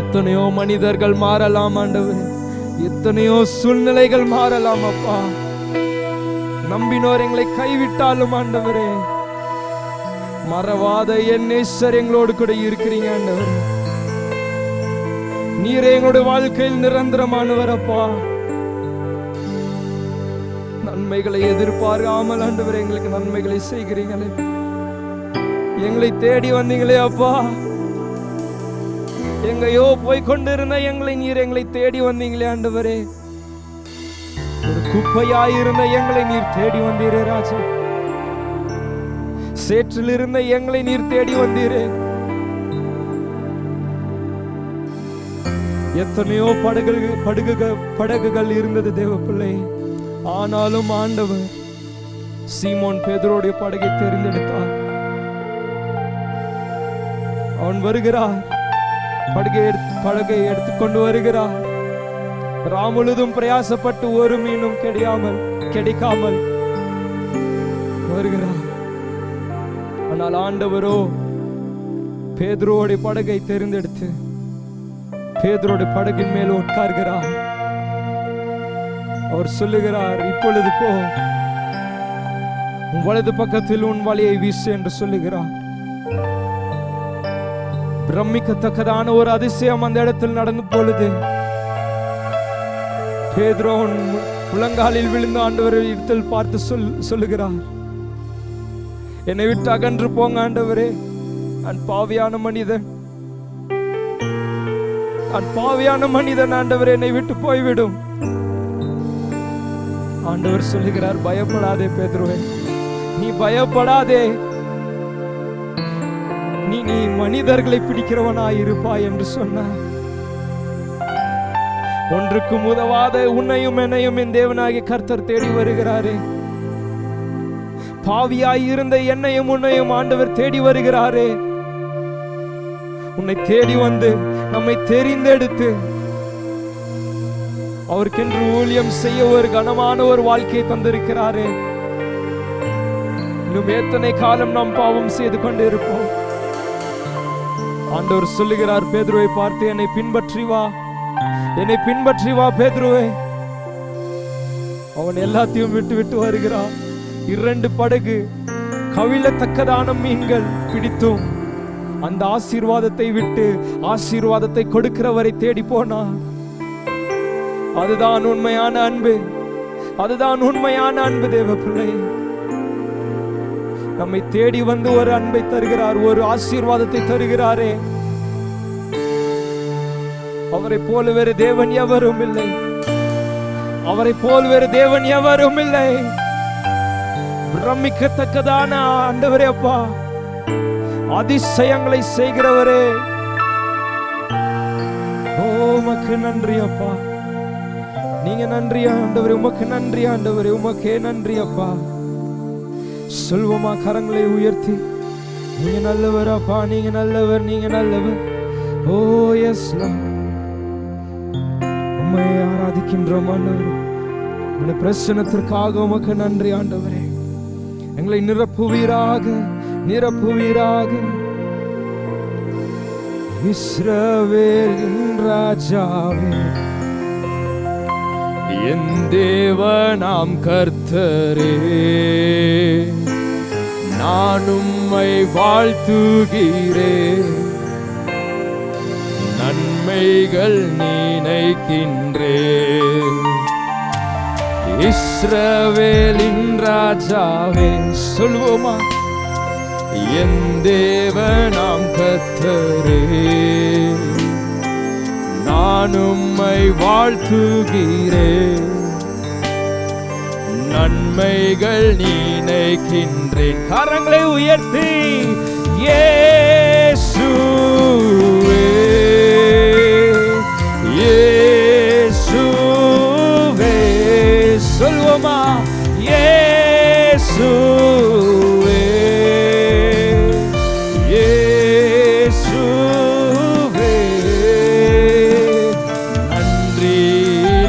எத்தனையோ மனிதர்கள் மாறலாம் ஆண்டவரே, எத்தனையோ சூழ்நிலைகள் மாறலாம் அப்பா. நம்பினோர் எங்களை கைவிட்டாலும் ஆண்டவரே, மறவாத என் நேசர் எங்களோடு கூட இருக்கிறீங்க ஆண்டவரே. நீரே எங்களுடைய வாழ்க்கையில் நிரந்தரமானவர் அப்பா. நன்மைகளை எதிர்பார்க்காமல் ஆண்டவரே எங்களுக்கு நன்மைகளை செய்கிறீங்களே. எங்களை தேடி வந்தீங்களே அப்பா. எங்கயோ போய் கொண்டிருந்த எங்களை தேடி வந்தீங்களே ஆண்டவரே. ஒரு குப்பையாயிருந்த எங்களை நீர் தேடி வந்தீரே ராஜா. சேற்றில் இருந்த எங்களை நீர் தேடி வந்தீரே. எத்தனையோ படகுகள் இருந்தது தேவ பிள்ளை. ஆனாலும் ஆண்டவர் சீமோன் பேதுருடைய படகை தேர்ந்தெடுத்தார். அவன் வருகிறார், படகை எடுத்துக்கொண்டு வருகிறார். ராமுழுதும் பிரயாசப்பட்டு ஒரு மீனும் கிடைக்காமல் வருகிறார். ஆனால் ஆண்டவரோ பேதுருவோட படகை தேர்ந்தெடுத்து பேதுருவோட படகின் மேல் உட்கார்கிறார். அவர் சொல்லுகிறார், இப்பொழுது போ, உன் வலது பக்கத்தில் உன் வலையை வீசு என்று சொல்லுகிறார். பிரமிக்கத்தக்கதான ஒரு அதிசயம் அந்த இடத்தில் நடந்த பொழுது பேதுரு முழங்காலில் விழுந்த ஆண்டவரை இடத்தில் பார்த்து சொல்லுகிறார், என்னை விட்டு அகன்று போங்க ஆண்டவரே, நான் பாவியான மனிதன், நான் பாவியான மனிதன் ஆண்டவரே, என்னை விட்டு போய்விடும். ஆண்டவர் சொல்லுகிறார், பயப்படாதே பேதுருவே, நீ பயப்படாதே, நீ மனிதர்களை பிடிக்கிறவனாயிருப்பாய் என்று சொன்னார். ஒன்றுக்கும் உதவாத உன்னையும் என்னையும் என் தேவனாகிய கர்த்தர் தேடி வருகிறாரே. பாவியாய் இருந்த என்னையும் உன்னையும் ஆண்டவர் தேடி வருகிறாரே. உன்னை தேடி வந்து நம்மை தெரிந்தெடுத்து அவருக்கென்று ஊழியம் செய்ய ஒரு கனமான ஒரு வாழ்க்கையை தந்திருக்கிறாரே. இன்னும் எத்தனை காலம் நாம் பாவம் செய்து கொண்டு இருப்போம். ஆண்டவர் சொல்லுகிறார், பேதுருவை பார்த்து, என்னை பின்பற்றி வா, என்னை பின்பற்றி வா பேதுருவே. அவன் எல்லாத்தையும் விட்டு வருகிறான். 2 படகு கவிழத்தக்கதான மீன்கள் பிடித்தும் அந்த ஆசீர்வாதத்தை விட்டு ஆசீர்வாதத்தை கொடுக்கிறவரை தேடி போனார். அதுதான் உண்மையான அன்பு, அதுதான் உண்மையான அன்பு தேவ பிள்ளை. நம்மை தேடி வந்து ஒரு அன்பை தருகிறார், ஒரு ஆசீர்வாதத்தை தருகிறாரே. அவரை போல வேறு தேவன் எவரும் இல்லை, அவரை போல் வேறு தேவன் எவரும் இல்லை. பிரமிக்கத்தக்கதான ஆண்டவரே அப்பா, அதிசயங்களை செய்கிறவரே, உமக்கு நன்றி அப்பா. நீங்க நன்றி ஆண்டவரே, உமக்கு நன்றி ஆண்டவரே, உமக்கே நன்றி அப்பா. சொல்வோமா கரங்களை உயர்த்தி, நீங்க நல்லவர் அப்பா, நீங்க நல்லவர், நீங்க நல்லவர். ஓ எஸ் உம்மை ஆராதிக்கின்றோம் ஆண்டவரே. உங்களுடைய பிரசன்னத்திற்காக உமக்கு நன்றி ஆண்டவரே. எங்களை நிரப்புவீராக, நிரப்புவீராக. இஸ்ரவேலின் ராஜாவே, என் தேவனாம் கர்த்தரே, நான் உம்மை வாழ்த்துகிறேன், நன்மைகள் நினைக்கின்றேன். இஸ்ரவேலின் ராஜாவே, சொல்வோமா, என் தேவனாம் கர்த்தரே, நான் உம்மை வாழ்த்துகிறேன், நன்மைகள் நினைக்கின்றேன். கரங்களை உயர்த்தி இயேசுவே, இயேசுவே சொல்வோமா? இயேசுவே, இயேசுவே நன்றி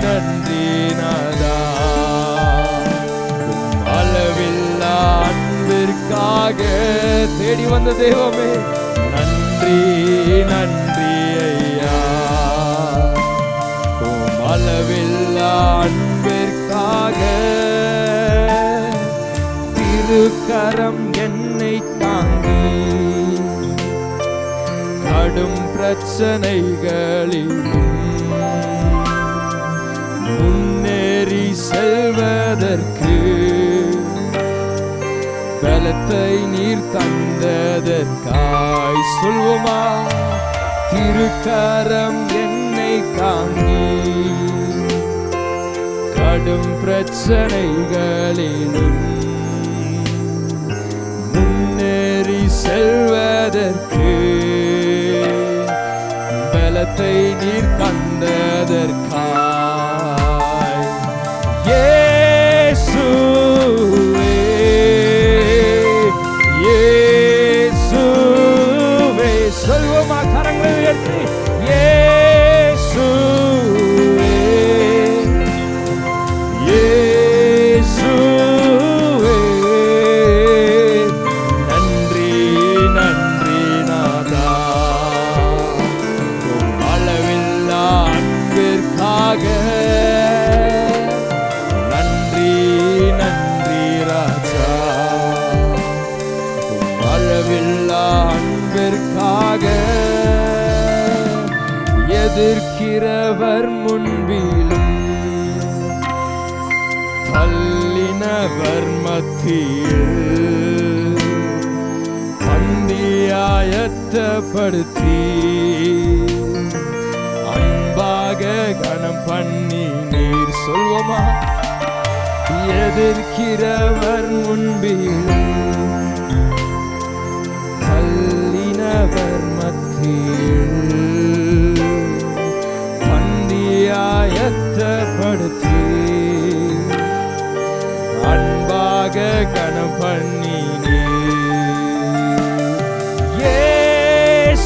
நன்றி நாதா, அளவில்லா அன்பிற்காக தேடி வந்த தெய்வமே நன்றி நன்றி ஐயா, அளவில்லா அன்பிற்காக. திருக்கரம் என்னை தாங்கி கடும் பிரச்சனைகளிலும் முன்னேறி செல்வதற்கு பலத்தை நீர் தந்ததற்காய் சொல்வோமா? திருக்கரம் என்னை தாங்கி கடும் பிரச்சனைகளிலும் முன்னேறி செல்வதற்கு பலத்தை நீர் தந்ததற்காய். இயேசுவே, இயேசுவே சொல்வோமா? கரங்களை உயர்த்தி இயேசுவே, இயேசுவே நன்றி நன்றி நாதா, அளவில்லா அன்பிற்காக நன்றி நன்றி ராஜா, அளவில்லா அன்பிற்காக. எதிர்க்கிறவர் முன்பிலும் தள்ளினவர் மத்தியில் பந்தியாயத்தப்படுத்தி அன்பாக கனம் பண்ணி நீர் சொல்வோமா? எதிர்க்கிறவர் முன்பிலும் தள்ளினவர் மத்தியில் பந்தியாயத்தப்படுத்தி அன்பாக கனம் பண்ணி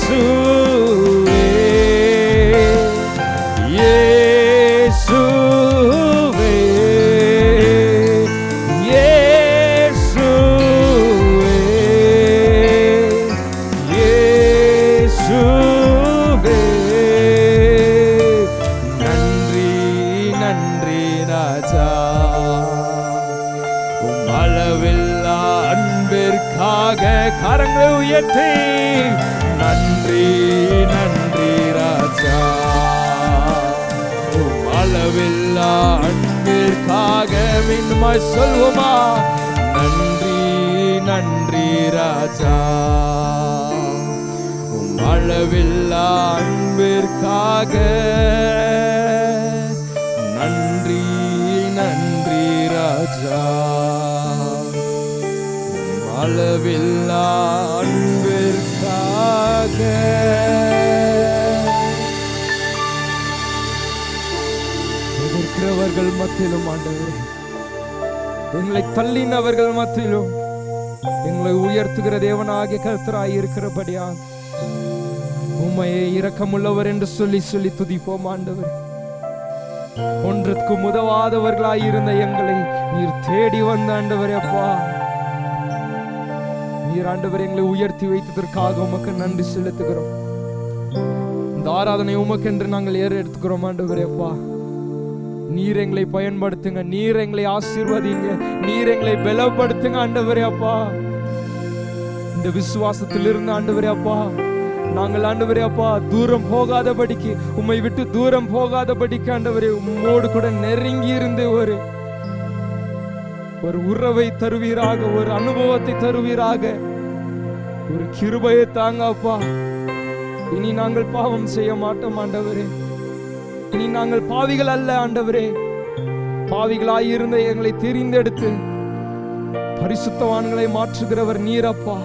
இயேசுவே, இயேசுவே, இயேசுவே, இயேசுவே நன்றி நன்றி ராஜா, அளவில்லா அன்பிற்காக கரங்களை உயர்த்தி நன்றி நன்றி ராஜா, அளவில்லா அன்பிற்காக மீண்டும் சொல்வோமா? நன்றி நன்றி ராஜா, அளவில்லா அன்பிற்காக நன்றி நன்றி ராஜா, அளவில்லா அன்பிற்காக. எதிர்க்கிறவர்கள் மத்தியிலும் ஆண்டவரே, எங்களை தள்ளினவர்கள் மத்தியிலும் எங்களை உயர்த்துகிற தேவனாகிய கர்த்தராய் இருக்கிறபடியா உம்மையே இரக்கமுள்ளவர் என்று சொல்லி சொல்லி துதிப்போம் ஆண்டவரே. ஒன்றுக்கும் உதவாதவர்களாய் இருந்த எங்களை நீர் தேடி வந்த ஆண்டவரே அப்பா, நீர் ஆண்டவரே எங்களை உயர்த்தி வைத்ததற்காக உமக்கு நன்றி செலுத்துகிறோம். இந்த ஆராதனை உமக்கு என்று நாங்கள் எடுத்துக்கிறோம் ஆண்டவரே அப்பா. நீர் எங்களை பயன்படுத்துங்க, நீர் எங்களை ஆசீர்வதிங்க, நீர் எங்களை பலப்படுத்துங்க ஆண்டவரே அப்பா. இந்த விசுவாசத்தில் இருந்து ஆண்டவரே அப்பா நாங்கள் ஆண்டவரே அப்பா தூரம் போகாதபடிக்கு, உம்மை விட்டு தூரம் போகாதபடிக்கு ஆண்டவரே உம்மோடு கூட நெருங்கி இருந்து ஒரு உறவை தருவீராக, ஒரு அனுபவத்தை தருவீராக. ஒரு கிருபையை தாங்க அப்பா. இனி நாங்கள் பாவம் செய்ய மாட்டோம் ஆண்டவரே. இனி நாங்கள் பாவிகள் அல்ல ஆண்டவரே. பாவிகளாயிருந்த எங்களை தெரிந்தெடுத்து பரிசுத்தவான்களை மாற்றுகிறவர் நீரப்பா.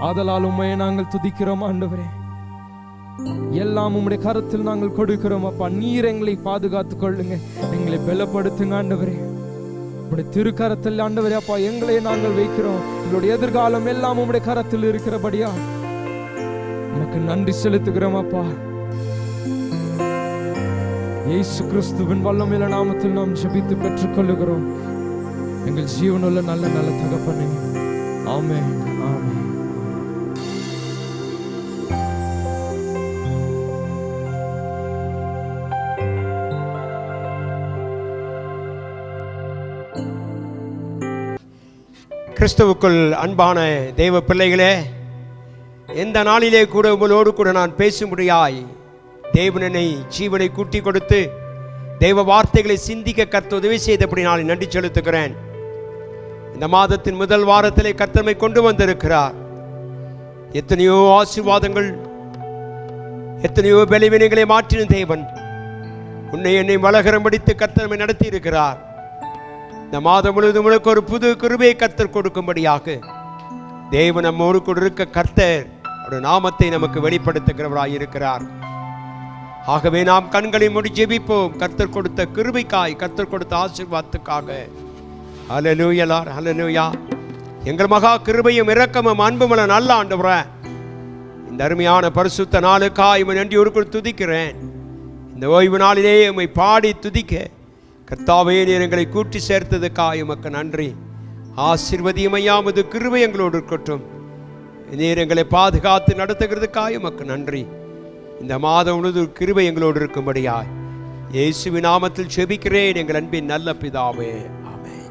ஆதலால் உம்மை நாங்கள் துதிக்கிறோம் ஆண்டவரே. எல்லாம் உம்முடைய கரத்தில் நாங்கள் கொடுக்கிறோம் அப்பா. நீர் எங்களை பாதுகாத்துக் கொள்ளுங்க, எங்களை பலப்படுத்துங்க ஆண்டவரே. உம்முடைய திருக்கரத்தில் ஆண்டவரே அப்பா எங்களை நாங்கள் வைக்கிறோம். எங்களுடைய எதிர்காலம் எல்லாம் உம்முடைய கரத்தில் இருக்கிறபடியா உமக்கு நன்றி செலுத்துகிறோம் அப்பா. இயேசு கிறிஸ்துவின் வல்லமையுள்ள நாமத்தில் நாம் ஜெபித்து பெற்றுக் கொள்ளுகிறோம் எங்கள் ஜீவனுள்ள நல்ல நல்ல தகப்பனே. ஆமென், ஆமென். கிறிஸ்துவுக்குள் அன்பான தேவ பிள்ளைகளே, எந்த நாளிலே கூட உங்களோடு கூட நான் பேசும்படியாய் தேவனை ஜீவனை கூட்டி கொடுத்து தெய்வ வார்த்தைகளை சிந்திக்க கர்த்தர் உதவி செய்தபடி நான் நன்றி செலுத்துகிறேன். இந்த மாதத்தின் முதல் வாரத்திலே கர்த்தரை கொண்டு வந்திருக்கிறார். எத்தனையோ ஆசீர்வாதங்கள், எத்தனையோ பலவீனங்களை மாற்றின தேவன் உன்னை என்னை வளகரம் படித்து கர்த்தரை நடத்தி இருக்கிறார். இந்த மாதம் முழுவதும் உனக்கு ஒரு புது கிருபையை கர்த்தர் கொடுக்கும்படியாக தேவன் நம்மோடு கூட இருக்க கர்த்தர் ஒரு நாமத்தை நமக்கு வெளிப்படுத்துகிறவராய் இருக்கிறார். ஆகவே நாம் கண்களை மூடி ஜெபிப்போம். கர்த்தர் கொடுத்த கிருபைக்காய், கர்த்தர் கொடுத்த ஆசீர்வாதத்துக்காக. ஹல்லேலூயா, ஹல்லேலூயா. எங்கள் மகா கிருபையும் இரக்கமும் அன்புமுள்ள நல்ல ஆண்டவரே, இந்த அருமையான பரிசுத்த நாளுக்காய் நன்றியோடு துதிக்கிறேன். இந்த ஓய்வு நாளிலே உம்மை பாடி துதிக்க கர்த்தாவே நீர் எங்களை கூட்டி சேர்த்ததுக்காய் உமக்கு நன்றி. ஆசீர்வதியும் ஐயா, உமது கிருபை எங்களோடு இருக்கட்டும். நீர் எங்களை பாதுகாத்து நடத்துகிறதுக்காய் உமக்கு நன்றி. இந்த மாதம் முழுது கிருபை எங்களோடு இருக்கும்படியாய் இயேசுவின் நாமத்தில் ஜெபிக்கிறேன் எங்கள் அன்பின் நல்ல பிதாவே, ஆமென்.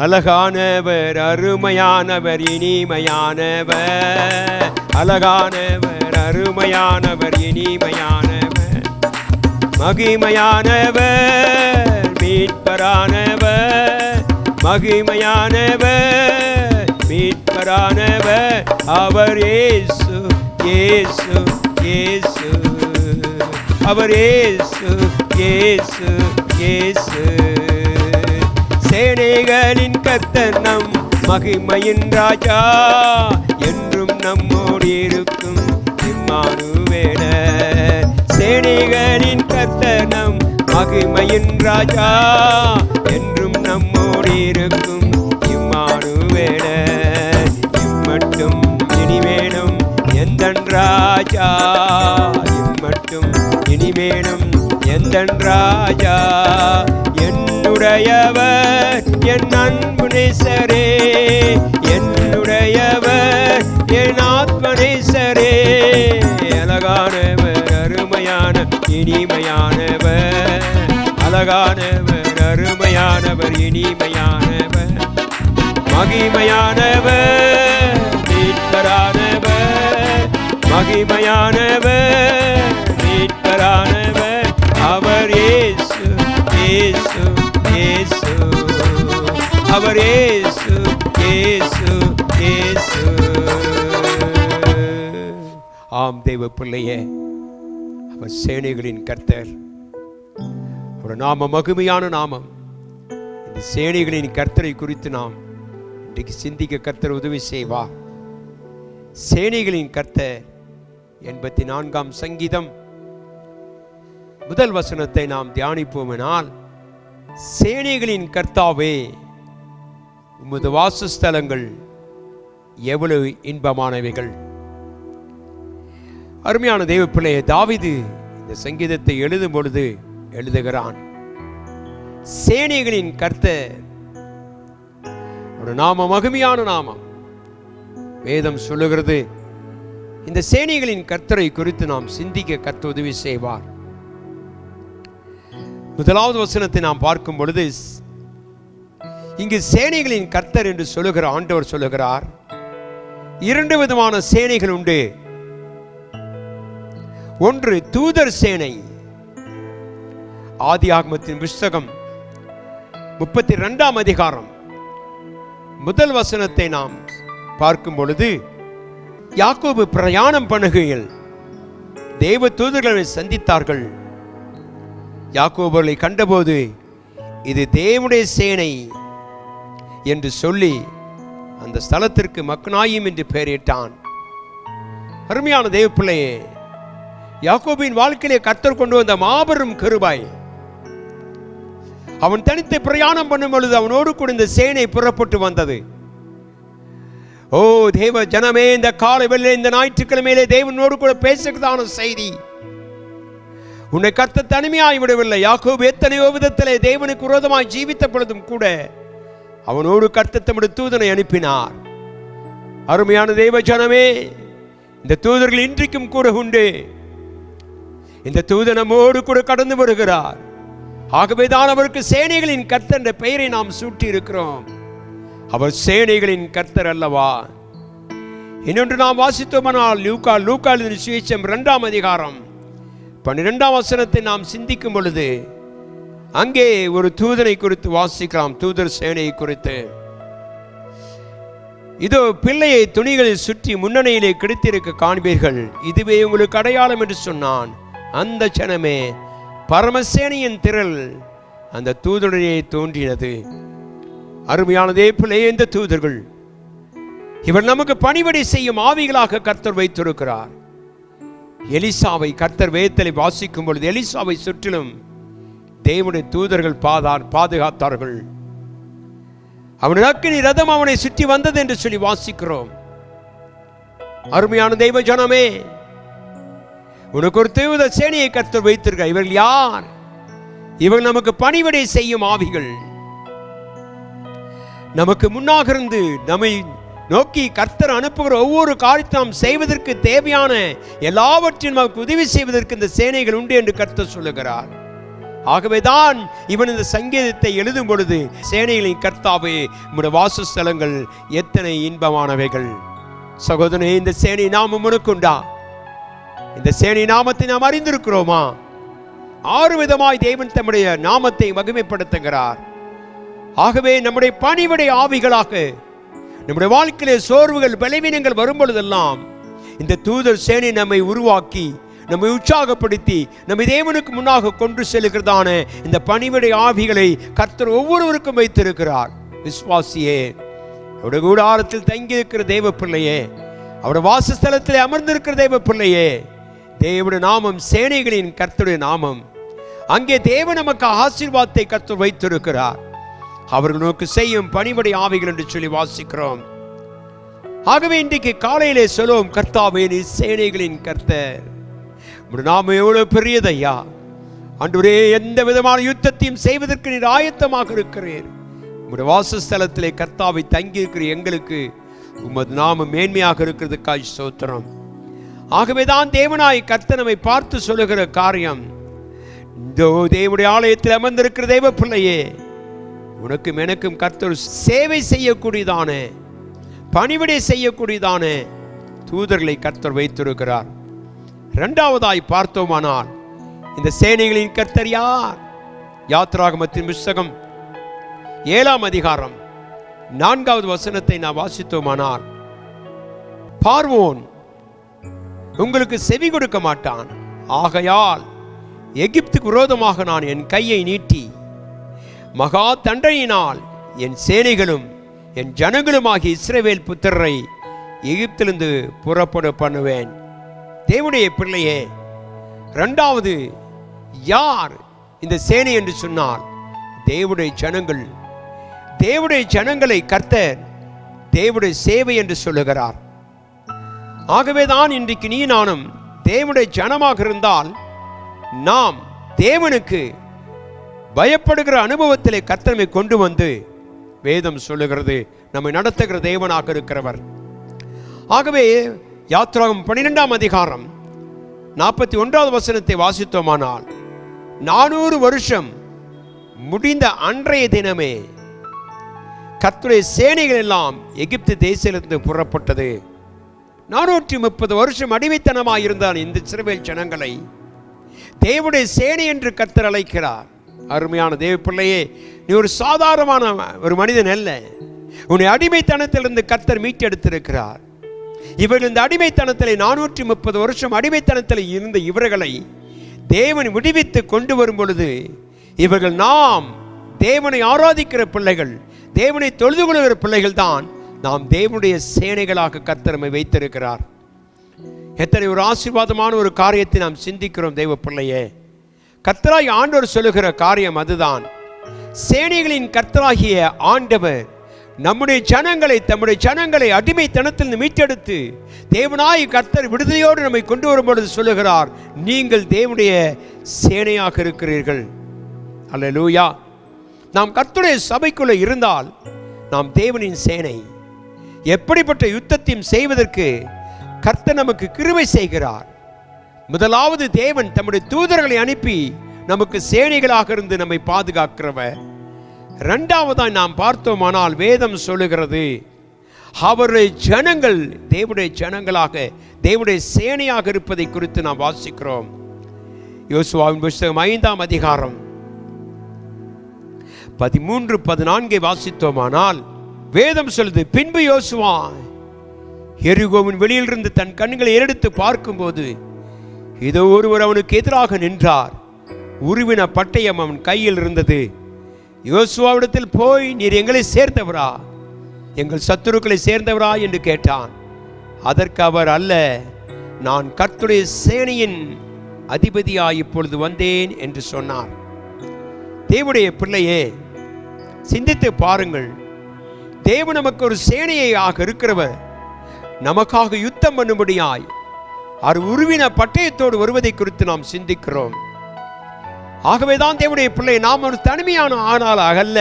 அழகானவர், அருமையானவர், இனிமையானவர். அழகானவர், அருமையானவர், இனிமையானவர், மகிமையானவர், மீட்பரானவர். மகிமையானவர், மீட்பரானவர் அவர் இயேசு, இயேசு, இயேசு. அவர் இயேசு, இயேசு, இயேசு. சேனைகளின் கர்த்தர் நம் மகிமையின் ராஜா, என்றும் நம்மோடு இருக்கும் இம்மானுவேலர். சேனைகளின் கர்த்தர் நம் மகிமையின் ராஜா, என்றும் நம்மோடு இருக்கும் இம்மானுவேலர். இம்மட்டும் இனிமேலும் எந்தன் ராஜா, இம்மட்டும் இனிமேலும் எந்தன் ராஜா. என்னுடையவர் என் அன்பு நேசரே, என்னுடையவர் என் ஆத்ம நேசரே. அழகானவர், அருமையான இனிமையானவர். அழகானவர், அருமையானவர், இனிமையானவர், மகிமையானவர், மீட்பரானவர். மகிமையானவர், மீட்பரானவர் அவர் இயேசு, இயேசு, இயேசு. அவர் இயேசு, இயேசு, இயேசு. ஆம் தேவ பிள்ளையே, அவர் சேனைகளின் கர்த்தர். ஒரு நாம மகிமையான நாமம். இந்த சேனைகளின் கர்த்தரை குறித்து நாம் இன்றைக்கு சிந்திக்க கர்த்தர் உதவி செய்வார். சேனைகளின் கர்த்தர் 84ஆம் சங்கீதம் முதல் வசனத்தை நாம் தியானிப்போமெனால், சேனைகளின் கர்த்தாவே உமது வாசஸ்தலங்கள் எவ்வளவு இன்பமானவைகள். அருமையான தேவ பிள்ளையே, தாவீது இந்த சங்கீதத்தை எழுதும் பொழுது எழுதுகிறான், சேனைகளின் கர்த்தர் ஒரு நாம மகிமையான நாமம். வேதம் சொல்லுகிறது, இந்த சேனைகளின் கர்த்தரை குறித்து நாம் சிந்திக்க கர்த்தர் உதவி செய்வார். முதலாவது வசனத்தை நாம் பார்க்கும் பொழுது, இங்கு சேனைகளின் கர்த்தர் என்று சொல்லுகிற ஆண்டவர் சொல்லுகிறார், இரண்டு விதமான சேனைகள் உண்டு. ஒன்று தூதர் சேனை. ஆதியாகமத்தின் புஸ்தகம் 32ஆம் அதிகாரம் முதல் வசனத்தை நாம் பார்க்கும் பொழுது, யாக்கோபு பிரயாணம் பண்ணுகையில் தேவ தூதர்களை சந்தித்தார்கள். யாக்கோபுகளை கண்டபோது இது தேவனுடைய சேனை என்று சொல்லி அந்த ஸ்தலத்திற்கு மக்னாயிம் என்று பெயரிட்டான். அருமையான தேவ பிள்ளையே, யாக்கோபின் வாழ்க்கையிலே கர்த்தர் கொண்டு வந்த மாபெரும் கிருபை. அவன் தனித்து பிரயாணம் பண்ணும் பொழுது அவனோடு கூட இந்த சேனை புறப்பட்டு வந்தது. ஓ தேவ ஜனமே, இந்த காலை வேளையிலே, இந்த ஞாயிற்றுக்கிழமையிலே தேவனோடு கூட பேசுகிறதான செய்தி. உன்னை கர்த்தர் தனிமையாய் விடவில்லை. யாக்கோபு எத்தனையோ விதத்திலே தேவனுக்கு விரோதமாய் ஜீவித்த பொழுதும் கூட அவனோடு கர்த்தர் தம்முடைய தூதனை அனுப்பினார். அருமையான தேவ ஜனமே, இந்த தூதர்கள் இன்றைக்கும் கூட உண்டு. இந்த தூதன் நம்மோடு கூட கடந்து வருகிறார். ஆகவேதான் அவருக்கு சேனைகளின் கர்த்தர் என்ற பெயரை நாம் சூட்டி இருக்கிறோம். அவர் சேனைகளின் கர்த்தர் அல்லவா? இன்னொன்று நாம் வாசித்தோமானால் லூக்கா எழுதின சுவிசேஷம் 2ஆம் அதிகாரம் 12ஆம் வசனத்தை நாம் சிந்திக்கும் பொழுது அங்கே ஒரு தூதனை குறித்து வாசிக்கலாம். தூதர் சேனையை குறித்து, இதோ பிள்ளையை துணிகளில் சுற்றி முன்னணியிலே கிடைத்திருக்க காண்பீர்கள், இதுவே உங்களுக்கு அடையாளம் என்று சொன்னான். அந்த ஜனமே பரமசேனையின் திரள் அந்த தூதருடைய தோன்றினது. அருமையானதே பிள்ளையே, இந்த தூதர்கள் இவர் நமக்கு பணிவிடை செய்யும் ஆவிகளாக கர்த்தர் வைத்திருக்கிறார். எலிசாவை கர்த்தர் வேதத்திலே வாசிக்கும் பொழுது எலிசாவை சுற்றிலும் தேவனுடைய தூதர்கள் பாதுகாத்தார்கள். அவன் அக்கினி ரதம் அவனை சுற்றி வந்தது என்று சொல்லி வாசிக்கிறோம். அருமையான தெய்வ ஜனமே, உனக்கு ஒரு தூத சேனையை கர்த்தர் வைத்திருக்க. இவர்கள் யார்? இவர்கள் நமக்கு பணிவிடை செய்யும் ஆவிகள். நமக்கு முன்னாக இருந்து நம்மை நோக்கி கர்த்தர் அனுப்புகிற ஒவ்வொரு காரியத்தை நாம் செய்வதற்கு தேவையான எல்லாவற்றையும் நமக்கு உதவி செய்வதற்கு இந்த சேனைகள் உண்டு என்று கர்த்தர் சொல்லுகிறார். ஆகவேதான் இவன் இந்த சங்கீதத்தை எழுதும் பொழுது, சேனைகளின் கர்த்தாவே உம்முடைய வாசஸ்தலங்கள் எத்தனை இன்பமானவைகள். சகோதரனே, இந்த சேனை நாமம் உனக்குண்டா? இந்த சேனை நாமத்தை நாம் அறிந்திருக்கிறோமா? 6 விதமாய் தேவன் தம்முடைய நாமத்தை மகிமைப்படுத்துகிறார். ஆகவே நம்முடைய பணிவிடை ஆவிகளாக நம்முடைய வாழ்க்கையிலே சோர்வுகள் பலவீனங்கள் வரும் பொழுதெல்லாம் இந்த தூதர் சேனை நம்மை உருவாக்கி நம்மை உற்சாகப்படுத்தி நம்மை தேவனுக்கு முன்னாக கொண்டு செல்கிறதான இந்த பணிவிடை ஆவிகளை கர்த்தர் ஒவ்வொருவருக்கும் வைத்திருக்கிறார். விசுவாசியே, அவருடைய கூடாரத்தில் தங்கி இருக்கிற தேவ பிள்ளையே, அவருடைய வாசஸ்தலத்தில் அமர்ந்திருக்கிற தேவ பிள்ளையே, தேவனுடைய நாமம் சேனைகளின் கர்த்தருடைய நாமம். அங்கே தேவன் நமக்கு ஆசீர்வாதத்தை கர்த்தர் வைத்திருக்கிறார். அவர்கள் நமக்கு செய்யும் பணிவிடை ஆவிகள் என்று சொல்லி வாசிக்கிறோம். ஆகவே இன்றைக்கு காலையிலே சொல்லுவோம், கர்த்தாவே நீர் சேனைகளின் கர்த்தர். நாம எவ்வளவு பெரியதையா ஆண்டவரே, எந்த விதமான யுத்தத்தையும் செய்வதற்கு நீர் ஆயத்தமாக இருக்கிறீர். உம்முடைய வாசஸ்தலத்திலே கர்த்தாவை தங்கி இருக்கிற எங்களுக்கு உமது நாம மேன்மையாக இருக்கிறதுக்காய் ஸ்தோத்திரம். ஆகவேதான் தேவனாய் கர்த்தர் நம்மை பார்த்து சொல்லுகிற காரியம், தேவனுடைய ஆலயத்தில் அமர்ந்திருக்கிற தெய்வ பிள்ளையே, உனக்கும் எனக்கும் கர்த்தர் சேவை செய்யக்கூடியதான பணிவிடை செய்யக்கூடியதான தூதர்களை கர்த்தர் வைத்திருக்கிறார். 2வதாய் பார்த்தோமானால் இந்த சேனைகளின் கர்த்தர் யார்? யாத்ராகமத்தின் புத்தகம் 7ஆம் அதிகாரம் 4வது வசனத்தை நான் வாசித்தோமானால், பார்வோன் உங்களுக்கு செவி கொடுக்க மாட்டான், ஆகையால் எகிப்துக்கு விரோதமாக நான் என் கையை நீட்டி மகா தண்டனையினால் என் சேனைகளும் என் ஜனங்களுமாகிய இஸ்ரவேல் புத்திரரை எகிப்திலிருந்து புறப்பட பண்ணுவேன். தேவனுடைய பிள்ளையே, 2வது யார் இந்த சேனை என்று சொன்னால் தேவனுடைய ஜனங்கள். தேவனுடைய ஜனங்களை கர்த்தர் தேவனுடைய சேவை என்று சொல்லுகிறார். ஆகவேதான் இன்றைக்கு நீ நானும் தேவனுடைய ஜனமாக இருந்தால் நாம் தேவனுக்கு பயப்படுகிற அனுபவத்திலே கர்த்தரை கொண்டு வந்து வேதம் சொல்லுகிறது நம்மை நடத்துகிற தேவனாக இருக்கிறவர். ஆகவே யாத்ராகமம் 12ஆம் அதிகாரம் 41வது வசனத்தை வாசித்தோமானால், 400 வருஷம் முடிந்த அன்றைய தினமே கர்த்தருடைய சேனைகள் எல்லாம் எகிப்து தேசத்திலிருந்து புறப்பட்டது. 430 வருஷம் அடிமைத்தனமாக இருந்தான் இந்த இஸ்ரவேல் ஜனங்களை தேவனுடைய சேனை என்று கர்த்தர் அழைக்கிறார். அருமையான தேவ பிள்ளையே, நீ ஒரு சாதாரணமான ஒரு மனிதன் அல்ல. உன்னை அடிமைத்தனத்திலிருந்து கர்த்தர் மீட்டெடுத்திருக்கிறார். இவர்கள் இந்த அடிமைத்தனத்தில் 430 வருஷம் அடிமைத்தனத்தில் இருந்த இவர்களை தேவன் விடுவித்து கொண்டு வரும் பொழுது இவர்கள் நாம் தேவனை ஆராதிக்கிற பிள்ளைகள், தேவனை தொழுது கொள்கிற பிள்ளைகள் தான் நாம் தேவனுடைய சேனைகளாக கர்த்தர் நம்மை வைத்திருக்கிறார். எத்தனை ஒரு ஆசீர்வாதமான ஒரு காரியத்தை நாம் சிந்திக்கிறோம் தேவ பிள்ளையே. கர்த்தராகிய ஆண்டவர் சொல்லுகிற காரியம் அதுதான். சேனைகளின் கர்த்தராகிய ஆண்டவர் நம்முடைய ஜனங்களை அடிமைத்தனத்தில் மீட்டெடுத்து தேவனாய் கர்த்தர் விடுதலையோடு நம்மை கொண்டு வரும்பொழுது சொல்லுகிறார், நீங்கள் தேவனுடைய சேனையாக இருக்கிறீர்கள். அல்லேலூயா. நாம் கர்த்தருடைய சபைக்குள்ளே இருந்தால் நாம் தேவனின் சேனை. எப்படிப்பட்ட யுத்தத்தையும் செய்வதற்கு கர்த்தர் நமக்கு கிருபை செய்கிறார். முதலாவது தேவன் தம்முடைய தூதர்களை அனுப்பி நமக்கு சேனைகளாக இருந்து நம்மை பாதுகாக்கிறவர். இரண்டாவதாய் நாம் பார்த்தோமானால் வேதம் சொல்லுகிறது, அவருடைய ஜனங்கள் தேவனுடைய ஜனங்களாக, தேவனுடைய சேனையாக இருப்பதை குறித்து நாம் வாசிக்கிறோம். யோசுவாவின் புத்தகம் 5ஆம் அதிகாரம் 13-14 வாசித்தோமானால் வேதம் சொல்லுது, பின்பு யோசுவா எரிகோவின் வெளியிலிருந்து தன் கண்களை ஏறெடுத்து பார்க்கும்போது இதோ ஒருவர் அவனுக்கு எதிராக நின்றார். உருவின பட்டயம் அவன் கையில் இருந்தது. யோசுவாவிடத்தில் போய், நீர் எங்களை சேர்ந்தவரா, எங்கள் சத்துருக்களை சேர்ந்தவரா என்று கேட்டான். அதற்கு அவர், அல்ல, நான் கர்த்தருடைய சேனையின் அதிபதியாய் இப்பொழுது வந்தேன் என்று சொன்னார். தேவனுடைய பிள்ளையே, சிந்தித்து பாருங்கள். தேவன் நமக்கு ஒரு சேனையாக இருக்கிறவர். நமக்காக யுத்தம் பண்ணும்படியாய் அவர் உருவின பட்டயத்தோடு வருவதை குறித்து நாம் சிந்திக்கிறோம். ஆகவேதான் தேவனுடைய பிள்ளை, நாம் ஒரு தனிமையான ஆனாலாக அல்ல,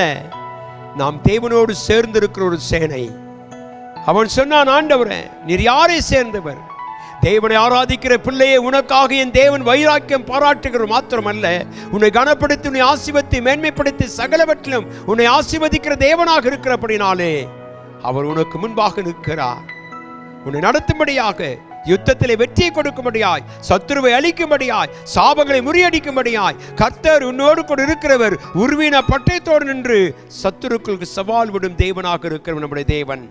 நாம் தேவனோடு சேர்ந்திருக்கிற ஒரு சேனை. அவன் சொன்னான், ஆண்டவரே, நீர் யாரை சேர்ந்தவர்? தேவனை ஆராதிக்கிற பிள்ளையே, உனக்காக என் தேவன் வைராக்கியம் பாராட்டுகிற மாத்திரமல்ல, உன்னை கனப்படுத்தி, உன்னை ஆசீர்வதித்து, மேன்மைப்படுத்தி, சகலவற்றிலும் உன்னை ஆசீர்வதிக்கிற தேவனாக இருக்கிறபடினாலே அவர் உனக்கு முன்பாக நிற்கிறார். உன்னை நடத்தும்படியாக, யுத்தத்திலே வெற்றியை கொடுக்கும்படியாய், சத்துருவை அழிக்கும்படியாய், சாபங்களை முறியடிக்கும்படியாய் கர்த்தர் உன்னோடு கூட இருக்கிறவர். உருவின பட்டயத்தோடு நின்று சத்துருக்களுக்கு சவால் விடும் தேவனாக இருக்கிறவர் நம்முடைய தேவன்.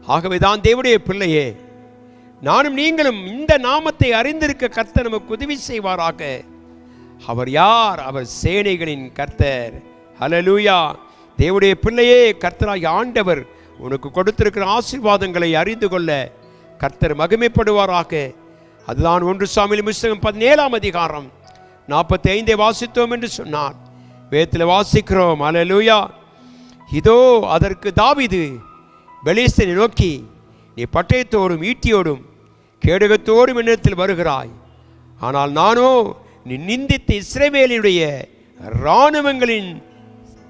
ஆகவேதான் தேவனுடைய பிள்ளையே, நானும் நீங்களும் இந்த நாமத்தை அறிந்திருக்க கர்த்தர் நமக்கு உதவி செய்வாராக. அவர் யார்? அவர் சேனைகளின் கர்த்தர். ஹல்லேலூயா. தேவனுடைய பிள்ளையே, கர்த்தராகிய ஆண்டவர் உனக்கு கொடுத்திருக்கிற ஆசீர்வாதங்களை அறிந்து கொள்ள கர்த்தர் மகிமைப்படுவாராக. அதுதான் 1 சாமுவேல் புத்தகம் 17ஆம் அதிகாரம் 45 வாசித்தோம் என்று சொன்னார். வேதத்தில் வாசிக்கிறோம். ஹல்லேலூயா. இதோ அதற்கு தாவீது பெலிஸ்தனை நோக்கி, நீ பட்டயத்தோடும் ஈட்டியோடும் கேடகத்தோடும் என்னிடத்தில் வருகிறாய், ஆனால் நானோ நீ நிந்தித்த இஸ்ரவேலுடைய இராணுவங்களின்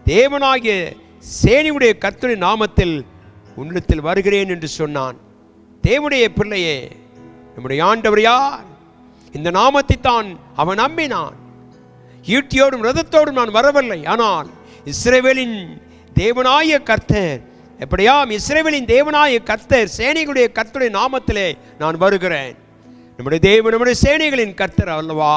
தேவனாகிய சேனையுடைய கர்த்தருடைய நாமத்தில் உன்னிடத்தில் வருகிறேன் என்று சொன்னான். தேவனுடைய பிள்ளையே, நம்முடைய ஆண்டவர் யார்? இந்த நாமத்தை தான் அவன் நம்பினான். ஈட்டியோடும் ரதத்தோடும் நான் வரவில்லை, ஆனால் இஸ்ரவேலின் தேவனாய கர்த்தர், எப்படியாம் இஸ்ரவேலின் தேவனாய கர்த்தர், சேனைகளுடைய கர்த்தருடைய நாமத்திலே நான் வருகிறேன். நம்முடைய தேவன் நம்முடைய சேனைகளின் கர்த்தர் அல்லவா?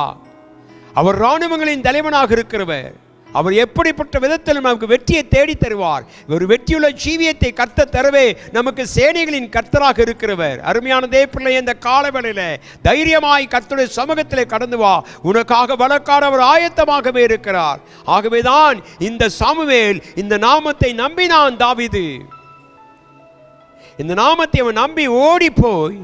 அவர் இராணுவங்களின் தலைவனாக இருக்கிறவர். அவர் எப்படிப்பட்ட விதத்தில் நமக்கு வெற்றியை தேடி தருவார். ஒரு வெற்றியுள்ள ஜீவியத்தை கர்த்தர் தரவே நமக்கு சேனைகளின் கர்த்தராக இருக்கிறவர். அருமையான தேவப்பிள்ளை, இந்த காலவேளையில தைரியமாய் கர்த்தருடைய சமூகத்திலே கடந்து வா. உனக்காக வழக்காட அவர் ஆயத்தமாகவே இருக்கிறார். ஆகவேதான் இந்த சாமுவேல் இந்த நாமத்தை நம்பினான். தாவீது இந்த நாமத்தை அவன் நம்பி ஓடி போய்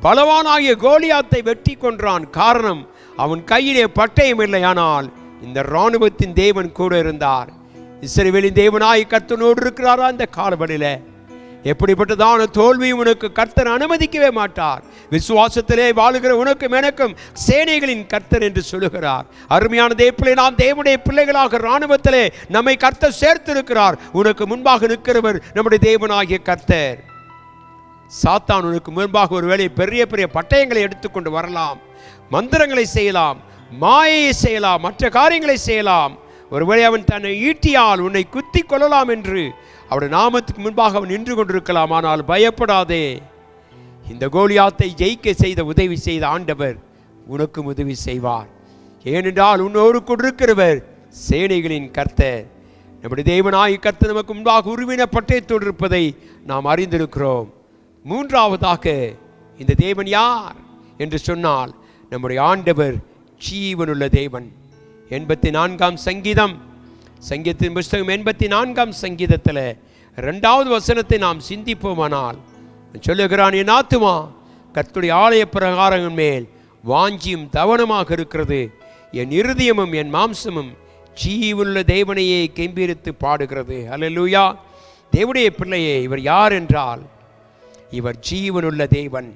பலவானாகிய கோலியாத்தை வெற்றி கொன்றான். காரணம், அவன் கையிலே பட்டயம் இல்லை, ஆனால் இந்த இராணுவத்தின் தேவன் கூட இருந்தார். இஸ்ரவேலின் தேவனாய் கர்த்தனோடு இருக்கிறாரா? இந்த காலவெளியில எப்படிப்பட்டதான தோல்வியும் உனக்கு கர்த்தர் அனுமதிக்கவே மாட்டார். விசுவாசத்திலே வாழுகிற உனக்கும் எனக்கும் சேனைகளின் கர்த்தர் என்று சொல்லுகிறார். அருமையான தேவப்பிள்ளை, நாம் தேவனுடைய பிள்ளைகளாக இராணுவத்திலே நம்மை கர்த்தர் சேர்த்திருக்கிறார். உனக்கு முன்பாக நிற்கிறவர் நம்முடைய தேவனாகிய கர்த்தர். சாத்தான் உனக்கு முன்பாக ஒருவேளை பெரிய பெரிய பட்டயங்களை எடுத்துக்கொண்டு வரலாம், மந்திரங்களை செய்யலாம், மாயை செய்யலாம், மற்ற காரியங்களை செய்யலாம். ஒருவேளை அவன் தன்னை ஈட்டியால் உன்னை குத்தி கொள்ளலாம் என்று அவருடைய நாமத்துக்கு முன்பாக அவன் நின்று கொண்டிருக்கலாம். ஆனால் பயப்படாதே, இந்த கோலியாத்தை ஜெயிக்க செய்த உதவி செய்த ஆண்டவர் உனக்கும் உதவி செய்வார். ஏனென்றால் உன்னோடு கொண்டிருக்கிறவர் சேனைகளின் கர்த்தர். நம்முடைய தேவனாய் கர்த்தர் நமக்கு முன்பாக உருவின பட்டயத்தோடு இருப்பதை நாம் அறிந்திருக்கிறோம். மூன்றாவதாக இந்த தேவன் யார் என்று சொன்னால் நம்முடைய ஆண்டவர் ஜீவனுள்ள தேவன். 84ஆம் சங்கீதம், சங்கீதத்தின் புஸ்தகம் 84ஆம் சங்கீதத்தில் 2வது வசனத்தை நாம் சிந்திப்போமானால் சொல்லுகிறான், என் ஆத்துமா கர்த்தருடைய ஆலய பிரகாரங்கள் மேல் வாஞ்சியும் தவனமாக இருக்கிறது, என் இருதயமும் என் மாம்சமும் ஜீவனுள்ள தேவனையே கெம்பீரித்து பாடுகிறது. அல்லேலூயா. தேவனுடைய பிள்ளையே, இவர் யார் என்றால் இவர் ஜீவனுள்ள தேவன்.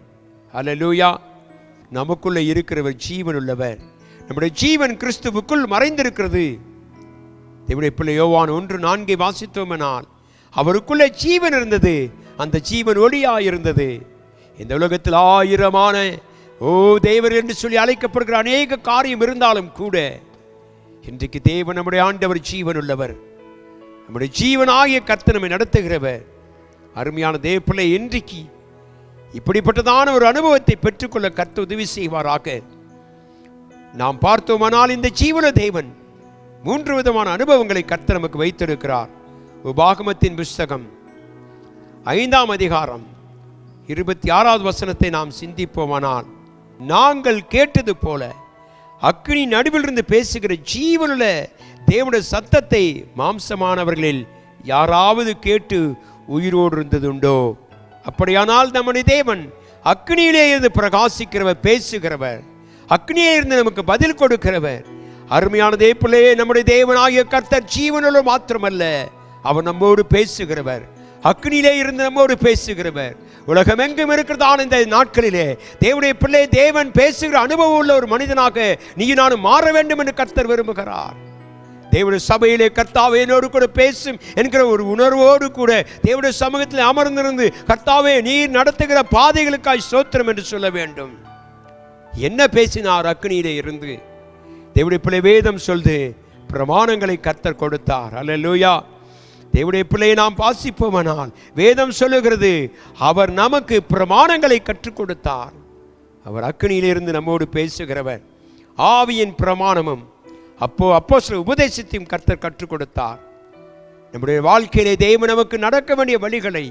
அல்லேலூயா. நமக்குள்ள இருக்கிறவர் ஜீவனுள்ளவர். நம்முடைய ஜீவன் கிறிஸ்துவுக்குள் மறைந்திருக்கிறது. தேவனுடைய பிள்ளை யோவான் 1:4 வாசித்தோமெனால் அவருக்குள்ளே ஜீவன் இருந்தது, அந்த ஜீவன் ஒளியாயிருந்தது. இந்த உலகத்தில் ஆயிரமான தேவர் என்று சொல்லி அழைக்கப்படுகிற அநேக காரியம் இருந்தாலும் கூட இன்றைக்கு தேவன் நம்முடைய ஆண்டவர் ஜீவன் உள்ளவர். நம்முடைய ஜீவனாகிய கர்த்தர் நம்மை நடத்துகிறவர். அருமையான தேவ பிள்ளை, இன்றைக்கு இப்படிப்பட்டதான ஒரு அனுபவத்தை பெற்றுக்கொள்ள கர்த்தர் உதவி செய்வாராக. நாம் பார்த்தோமானால் இந்த ஜீவன தேவன் 3 விதமான அனுபவங்களை கர்த்தர் நமக்கு வைத்திருக்கிறார். உபாகமத்தின் புஸ்தகம் 5ஆம் அதிகாரம் 26வது வசனத்தை நாம் சிந்திப்போமானால், நாங்கள் கேட்டது போல அக்கினி நடுவிலிருந்து பேசுகிற ஜீவனுள்ள தேவனுடைய சத்தத்தை மாம்சமானவர்களில் யாராவது கேட்டு உயிரோடு இருந்ததுண்டோ? அப்படியானால் நம்முடைய தேவன் அக்கினியிலே இருந்து பிரகாசிக்கிறவர், பேசுகிறவர், அக்கினியே இருந்து நமக்கு பதில் கொடுக்கிறவர். அருமையான தேவப்பிள்ளையே, நம்முடைய தேவனாகிய கர்த்தர் ஜீவனுள்ள மாத்திரமல்ல, அவர் நம்மோடு பேசுகிறவர், அக்கினியிலே இருந்து நம்மோடு பேசுகிறவர். உலகம் எங்கும் இருக்கிறதான இந்த நாட்களிலே தேவனுடைய பிள்ளை, தேவன் பேசுகிற அனுபவம் உள்ள ஒரு மனிதனாக நீ நானும் மாற வேண்டும் என்று கர்த்தர் விரும்புகிறார். தேவனுடைய சபையிலே கர்த்தாவே என்னோடு கூட பேசும் என்கிற ஒரு உணர்வோடு கூட தேவனுடைய சமூகத்தில் அமர்ந்திருந்து, கர்த்தாவே நீர் நடத்துகிற பாதைகளுக்காய் ஸ்தோத்திரம் என்று சொல்ல வேண்டும். என்ன பேசினார் அக்கினியிலே இருந்து? தேவனுடைய பிள்ளை, வேதம் சொல்லுது, பிரமாணங்களை கர்த்தர் கொடுத்தார். அல்லேலூயா. தேவனுடைய பிள்ளையை நாம் வாசிப்போமானால் வேதம் சொல்லுகிறது, அவர் நமக்கு பிரமாணங்களை கற்றுக் கொடுத்தார். அவர் அக்கினியிலிருந்து நம்மோடு பேசுகிறவர். ஆவியின் பிரமாணமும் அப்போஸ்தலர் உபதேசத்தையும் கர்த்தர் கற்றுக் கொடுத்தார். நம்முடைய வாழ்க்கையிலே தேவன் நமக்கு நடக்க வேண்டிய வழிகளை,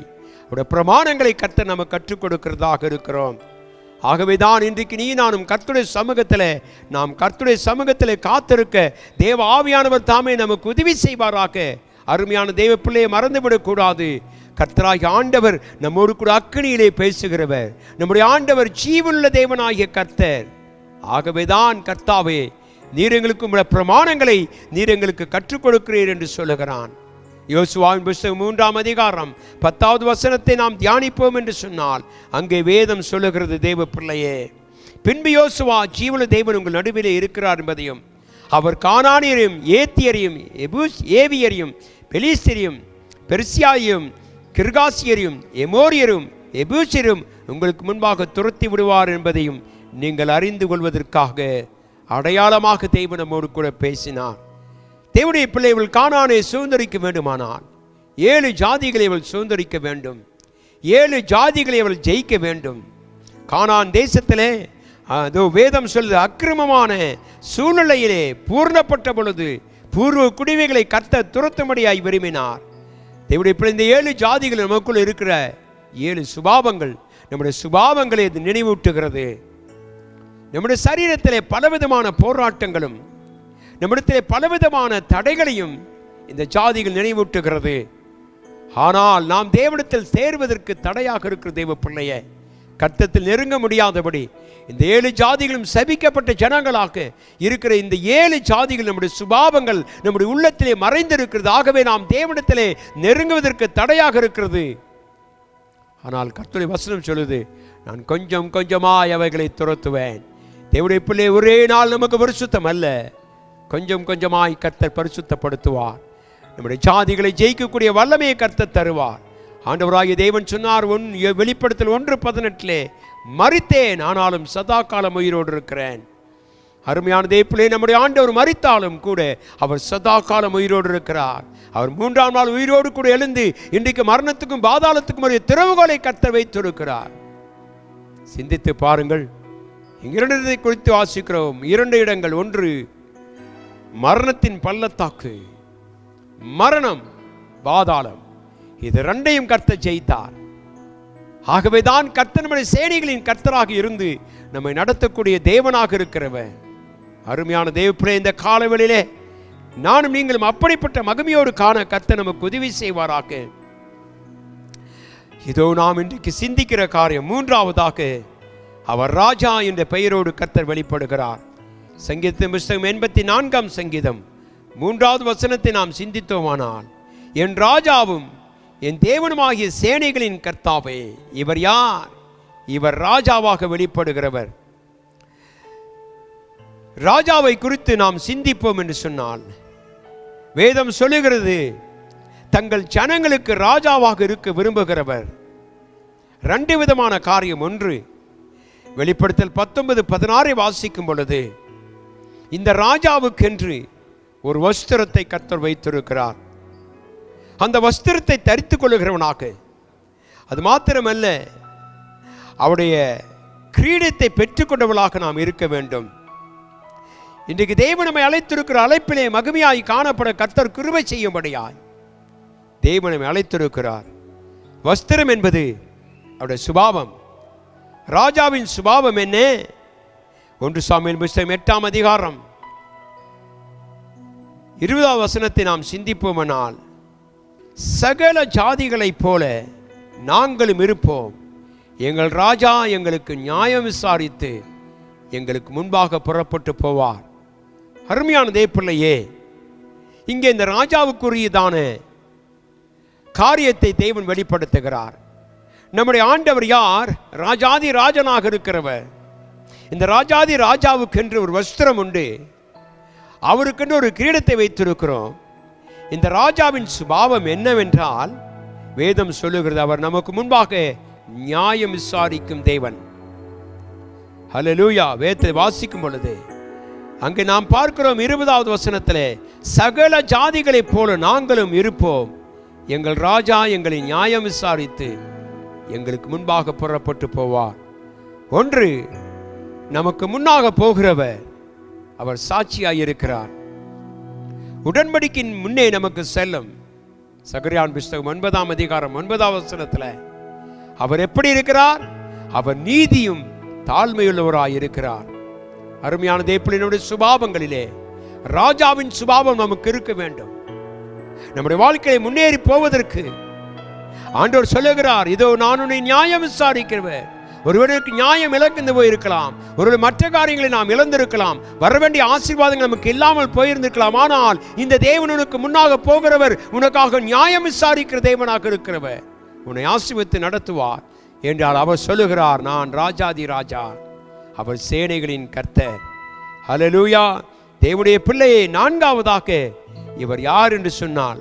அவருடைய பிரமாணங்களை கர்த்தர் நமக்கு கற்றுக் கொடுக்கிறதாக இருக்கிறோம். ஆகவேதான் இன்றைக்கு நீ நானும் கர்த்தருடைய சமூகத்தில், நாம் கர்த்தருடைய சமூகத்தில் காத்திருக்க தேவ ஆவியானவர் தாமே நமக்கு உதவி செய்வாராக. அருமையான தேவ பிள்ளையை மறந்துவிடக்கூடாது. கர்த்தராகிய ஆண்டவர் நம்மோடு கூட அக்கினியிலே பேசுகிறவர். நம்முடைய ஆண்டவர் ஜீவனுள்ள தேவனாகிய கர்த்தர். ஆகவேதான் கர்த்தாவே, நீர் எங்களுக்கு உம்முடைய பிரமாணங்களை நீர் எங்களுக்கு கற்றுக் கொடுக்கிறீர் என்று சொல்லுகிறான். யோசுவாவின் புஸ்தகம் 3ஆம் அதிகாரம் 10வது வசனத்தை நாம் தியானிப்போம் என்று சொன்னால் அங்கே வேதம் சொல்லுகிறது, தேவ பிள்ளையே, பின்பு யோசுவா ஜீவனுள்ள தேவன் உங்கள் நடுவிலே இருக்கிறார் என்பதையும், அவர் கானானியரையும் ஏத்தியரையும் ஏவியரையும் பெலிஸ்தரையும் பெர்சியாயையும் கிர்காசியரையும் எமோரியரும் எபூசியரும் உங்களுக்கு முன்பாக துரத்தி விடுவார் என்பதையும் நீங்கள் அறிந்து கொள்வதற்காக அடையாளமாக தேவன் நம்மோடு கூட பேசினார். தேவனுடைய பிள்ளைகள் கானானை சுதந்திரிக்க வேண்டுமானால் 7 ஜாதிகளை அவள் சுதந்திரிக்க வேண்டும். 7 ஜாதிகளை அவள் ஜெயிக்க வேண்டும். கானான் தேசத்திலே வேதம் சொல்லுது, அக்கிரமமான சூழ்நிலையிலே பூர்ணப்பட்ட பொழுது பூர்வ குடிமைகளை கர்த்தர் துரத்தும்படியாய் விரும்பினார். தேவனுடைய பிள்ளை, இந்த 7 ஜாதிகள் நமக்குள்ள இருக்கிற 7 சுபாவங்கள், நம்முடைய சுபாவங்களை இது நினைவூட்டுகிறது. நம்முடைய சரீரத்திலே பலவிதமான போராட்டங்களும் நம்மிடத்திலே பலவிதமான தடைகளையும் இந்த ஜாதிகள் நினைவூட்டுகிறது. ஆனால் நாம் தேவனிடத்தில் சேர்வதற்கு தடையாக இருக்கிற தேவ பிள்ளையை கர்த்தத்தில் நெருங்க முடியாதபடி இந்த 7 ஜாதிகளும் சபிக்கப்பட்ட ஜனங்களாக இருக்கிற இந்த 7 ஜாதிகள் நம்முடைய சுபாவங்கள் நம்முடைய உள்ளத்திலே மறைந்திருக்கிறது. ஆகவே நாம் தேவனிடத்திலே நெருங்குவதற்கு தடையாக இருக்கிறது. ஆனால் கர்த்தருடைய வசனம் சொல்லுது, நான் கொஞ்சம் கொஞ்சமாய் அவைகளை துரத்துவேன். தேவனுடைய பிள்ளை, ஒரே நாள் நமக்கு பரிசுத்தம் அல்ல, கொஞ்சம் கொஞ்சமாய் கர்த்தர் பரிசுத்தப்படுத்துவார். நம்முடைய ஜாதிகளை ஜெயிக்கக்கூடிய வல்லமையை கர்த்தர் தருவார். ஆண்டவராகிய தேவன் சொன்னார், வெளிப்படுத்தல் 1:18, மரித்தேன் ஆனாலும் சதா காலம் உயிரோடு இருக்கிறேன். அருமையான தேவப்பிள்ளை, நம்முடைய ஆண்டவர் மரித்தாலும் கூட அவர் சதா காலம் உயிரோடு இருக்கிறார். அவர் 3ஆம் நாள் உயிரோடு கூட எழுந்து இன்றைக்கு மரணத்துக்கும் பாதாளத்துக்கும் ஒரு திறவுகோலை கர்த்தர் வைத்திருக்கிறார். சிந்தித்து பாருங்கள். 2 இடத்தை குறித்து வாசிக்கிறோம். 2 இடங்கள். ஒன்று மரணத்தின் பள்ளத்தாக்கு, மரணம், பாதாளம், இது ரெண்டையும் கர்த்தர் ஜெயித்தார். ஆகவேதான் கர்த்தர் நம்முடைய சேனைகளின் கர்த்தராக இருந்து நம்மை நடத்தக்கூடிய தேவனாக இருக்கிறவர். அருமையான தேவப்பிள்ளையே, இந்த காலவெளியிலே நானும் நீங்களும் அப்படிப்பட்ட மகிமையோடு காண கர்த்தர் நமக்கு உதவி செய்வாராக. இதோ நாம் இன்றைக்கு சிந்திக்கிற காரியம், மூன்றாவதாக அவர் ராஜா என்ற பெயரோடு கர்த்தர் வெளிப்படுகிறார். சங்கீதத்தின் புஸ்தகம் 84ஆம் சங்கீதம் 3வது வசனத்தை நாம் சிந்தித்தோமானால், என் ராஜாவும் என் தேவனுமாகிய சேனைகளின் கர்த்தாவே. இவர் யார்? இவர் ராஜாவாக வெளிப்படுகிறவர். ராஜாவை குறித்து நாம் சிந்திப்போம் என்று சொன்னால், வேதம் சொல்லுகிறது, தங்கள் ஜனங்களுக்கு ராஜாவாக இருக்க விரும்புகிறவர். 2 விதமான காரியம். ஒன்று, வெளிப்படுத்தல் 19:16 வாசிக்கும் பொழுது, இந்த ராஜாவுக்கென்று ஒரு வஸ்திரத்தை கர்த்தர் வைத்திருக்கிறார். அந்த வஸ்திரத்தை தரித்துக் கொள்ளுகிறவனாக, அது மாத்திரமல்ல, அவருடைய கிரீடத்தை பெற்றுக்கொண்டவளாக நாம் இருக்க வேண்டும். இன்றைக்கு தேவன் நம்மை அழைத்திருக்கிற அழைப்பிலே மகிமையாய் காணப்பட கர்த்தர் கிருபை செய்யும்படியாய் தேவன் நம்மை அழைத்திருக்கிறார். வஸ்திரம் என்பது அவருடைய சுபாவம். ராஜாவின் சுபாவம் என்ன? 1 சாமுவேல் புஸ்தகம் 8ஆம் அதிகாரம் 20வது வசனத்தை நாம் சிந்திப்போமானால், சகல ஜாதிகளைப் போல நாங்களும் இருப்போம், எங்கள் ராஜா எங்களுக்கு நியாயம் விசாரித்து எங்களுக்கு முன்பாக புறப்பட்டு போவார். அருமையான தேவப்பிள்ளையே, இங்கே இந்த ராஜாவுக்குரியதான காரியத்தை தேவன் வெளிப்படுத்துகிறார். நம்முடைய ஆண்டவர் யார்? ராஜாதி ராஜனாக இருக்கிறவர். இந்த ராஜாதி ராஜாவுக்கென்று ஒரு வஸ்திரம் உண்டு, அவருக்கென்று ஒரு கிரீடத்தை வைத்திருக்கிறோம். இந்த ராஜாவின் சுபாவம் என்னவென்றால், வேதம் சொல்லுகிறது, அவர் நமக்கு முன்பாக நியாயம் விசாரிக்கும் தேவன். ஹல்லேலூயா. வேதத்தை வாசிக்கும் பொழுது அங்கே நாம் பார்க்கிறோம் 20வது வசனத்திலே, சகல ஜாதிகளைப் போல நாங்களும் இருப்போம், எங்கள் ராஜா எங்களை நியாயம் விசாரித்து எங்களுக்கு முன்பாக புறப்பட்டு போவார். ஒன்று, நமக்கு முன்னாக போகிறவர் அவர் சாட்சியாய் இருக்கிறார். உடன்படிக்கையின் முன்னே நமக்கு செல்லும். சகரியான் புஸ்தகம் 9ஆம் அதிகாரம் 9வது வசனத்தில் அவர் எப்படி இருக்கிறார்? அவர் நீதியும் தாழ்மையுள்ளவராய் இருக்கிறார். அருமையான தேவனுடைய சுபாவங்களிலே ராஜாவின் சுபாவம் நமக்கு இருக்க வேண்டும். நம்முடைய வாழ்க்கையை முன்னேறி போவதற்கு ஆண்டவர் சொல்லுகிறார், இதோ நான் உன்னை நியாயம் விசாரிக்கிறவர். ஒருவனுக்கு நியாயம் இழந்து போயிருக்கலாம், ஒருவர் மற்ற காரியங்களை நாம் இழந்திருக்கலாம், வர வேண்டிய ஆசீர்வாதங்கள் நமக்கு இல்லாமல் போயிருந்திருக்கலாம். ஆனால் இந்த தேவனுக்கு முன்னாக போகிறவர் உனக்காக நியாயம் விசாரிக்கிற தேவனாக இருக்கிறவர், உன்னை ஆசீர்வதித்து நடத்துவார் என்றால் அவர் சொல்லுகிறார், நான் ராஜாதி ராஜா, அவர் சேனைகளின் கர்த்தர். ஹல்லேலூயா. தேவனுடைய பிள்ளையை, நான்காவதாக இவர் யார் என்று சொன்னால்,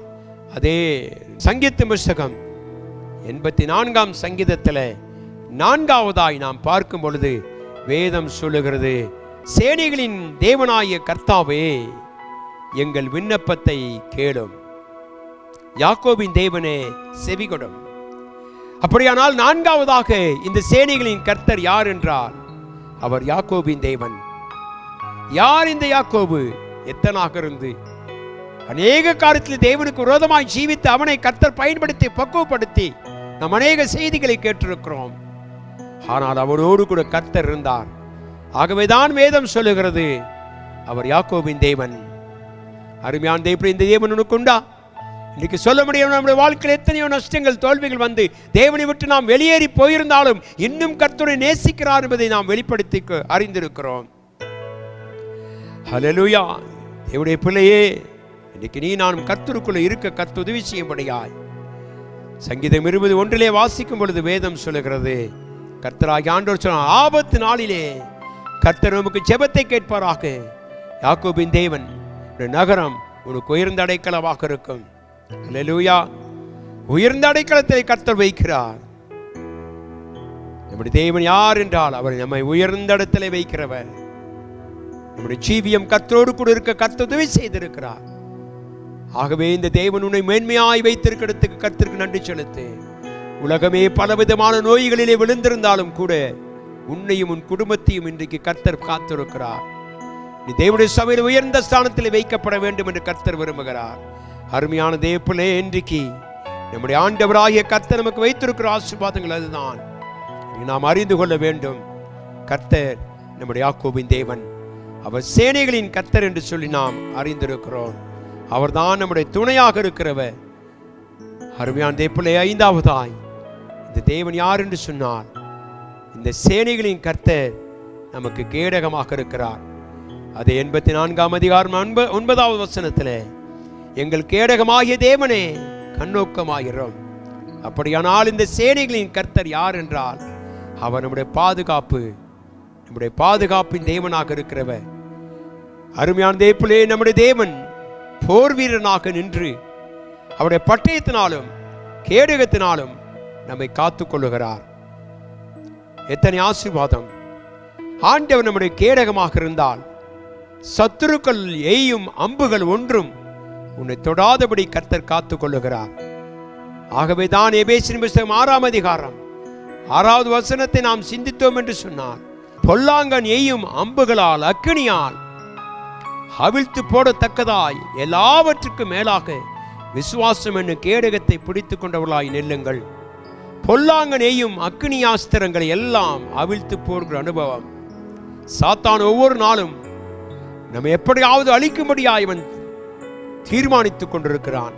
அதே சங்கீதத்தின் புஸ்தகம் 84ஆம் சங்கீதத்தில் 4வதாய் நாம் பார்க்கும் பொழுது வேதம் சொல்லுகிறது, சேனைகளின் தேவனாகிய கர்த்தாவே எங்கள் விண்ணப்பத்தை கேளும், யாக்கோபின் தேவனே செவிகொடும். அப்படியானால் 4வதாக இந்த சேனைகளின் கர்த்தர் யார் என்றால் அவர் யாக்கோபின் தேவன். யார் இந்த யாக்கோபு? எத்தனாக இருந்து அநேக காரியத்தில் தேவனுக்கு விரோதமாய் ஜீவித்து அவனை கர்த்தர் பயன்படுத்தி பக்குவப்படுத்தி நாம் அநேக செய்திகளை கேட்டிருக்கிறோம். ஆனால் அவரோடு கூட கர்த்தர் இருந்தார். ஆகவேதான் வேதம் சொல்லுகிறது அவர் யாக்கோபின் தேவன். அருமையான தேவன், இந்த தேவன் உனக்கு உண்டா? இன்னைக்கு சொல்ல முடியும், நம்முடைய வாழ்க்கையில் எத்தனையோ நஷ்டங்கள் தோல்விகள் வந்து தேவனை விட்டு நாம் வெளியேறி போயிருந்தாலும் இன்னும் கர்த்தரை நேசிக்கிறார் என்பதை நாம் வெளிப்படுத்தி அறிந்திருக்கிறோம். ஹல்லேலூயா. தேவனுடைய பிள்ளையே, இன்னைக்கு நீ நானும் கர்த்தருக்குள்ள இருக்க கர்த்தர் உதவி செய்யும்படியாய் சங்கீதம் 20:1 வாசிக்கும் பொழுது வேதம் சொல்லுகிறது, கர்த்தராகிய ஆண்டவர் சொன்னார், ஆபத்து நாளிலே கர்த்தர் நமக்கு ஜெபத்தை கேட்பாராக. யாக்கோபின் தேவன் நகரம் உனக்கு உயர்ந்த அடைக்கலமாக இருக்கும். ஹல்லேலூயா. உயர்ந்த அடைக்கலத்தை கர்த்தர் வைக்கிறார். நம்முடைய தேவன் யார் என்றால் அவர் நம்மை உயர்ந்த இடத்திலே வைக்கிறவர். நம்முடைய ஜீவியம் கர்த்தரோடு கூட இருக்க கர்த்தர் உதவி செய்திருக்கிறார். ஆகவே இந்த தேவன் உன்னை மேன்மையாய் வைத்திருக்கிறதுக்கு கர்த்தருக்கு நன்றி செலுத்து. உலகமே பலவிதமான நோய்களிலே விழுந்திருந்தாலும் கூட உன்னையும் உன் குடும்பத்தையும் இன்றைக்கு கர்த்தர் காத்திருக்கிறார். நீ தேவனுடைய சபையில் உயர்ந்த ஸ்தானத்தில் வைக்கப்பட வேண்டும் என்று கர்த்தர் விரும்புகிறார். அருமையான தேவப்பிள்ளையே, இன்றைக்கு நம்முடைய ஆண்டவராகிய கர்த்தர் நமக்கு வைத்திருக்கிற ஆசீர்வாதங்கள் அதுதான். நாம் அறிந்து கொள்ள வேண்டும். கர்த்தர் நம்முடைய யாக்கோபின் தேவன், அவர் சேனைகளின் கர்த்தர் என்று சொல்லி நாம் அறிந்திருக்கிறோம். அவர்தான் நம்முடைய துணையாக இருக்கிறவர். அருமையான தேவப்பிள்ளையே, ஐந்தாவதாய் இந்த தேவன் யார் என்று சொன்னால், இந்த சேனைகளின் கர்த்தர் நமக்கு கேடகமாக இருக்கிறார். அது 84ஆம் அதிகாரம் 9வது வசனத்தில், எங்கள் கேடகமாகிய தேவனே கண்ணோக்கமாகிறோம். அப்படியானால் இந்த சேனைகளின் கர்த்தர் யார் என்றால், அவர் நம்முடைய பாதுகாப்பு, நம்முடைய பாதுகாப்பின் தேவனாக இருக்கிறவர். அருமையான தேவப்பிள்ளையே, நம்முடைய தேவன் போர் வீரனாக நின்று அவருடைய பட்டயத்தினாலும் கேடகத்தினாலும் நம்மை காத்துக் கொள்ளுகிறார். எத்தனை ஆசீர்வாதம்! ஆண்டவர் நம்முடைய கேடகமாக இருந்தால் சத்துருக்கள் எய்யும் அம்புகள் ஒன்றும் உன்னை தொடாதபடி கர்த்தர் காத்துக் கொள்ளுகிறார். ஆகவே தான் எபேசியர் புத்தகம் 6ஆம் அதிகாரம் 6வது வசனத்தை நாம் சிந்தித்தோம் என்று சொன்னார். பொல்லாங்கன் எய்யும் அம்புகளால் அக்கினியால் அவிழ்த்து போடத்தக்கதாய் எல்லாவற்றுக்கும் மேலாக விசுவாசம் என்னும் கேடகத்தை பிடித்துக் கொண்டவர்களாய் நெல்லுங்கள். பொல்லாங்கன் எய்யும் அக்கினியாஸ்திரங்களை எல்லாம் அவிழ்த்து போடுகிற அனுபவம். சாத்தான் ஒவ்வொரு நாளும் நம்ம எப்படியாவது அழிக்கும்படியாய் அவன் தீர்மானித்துக் கொண்டிருக்கிறான்.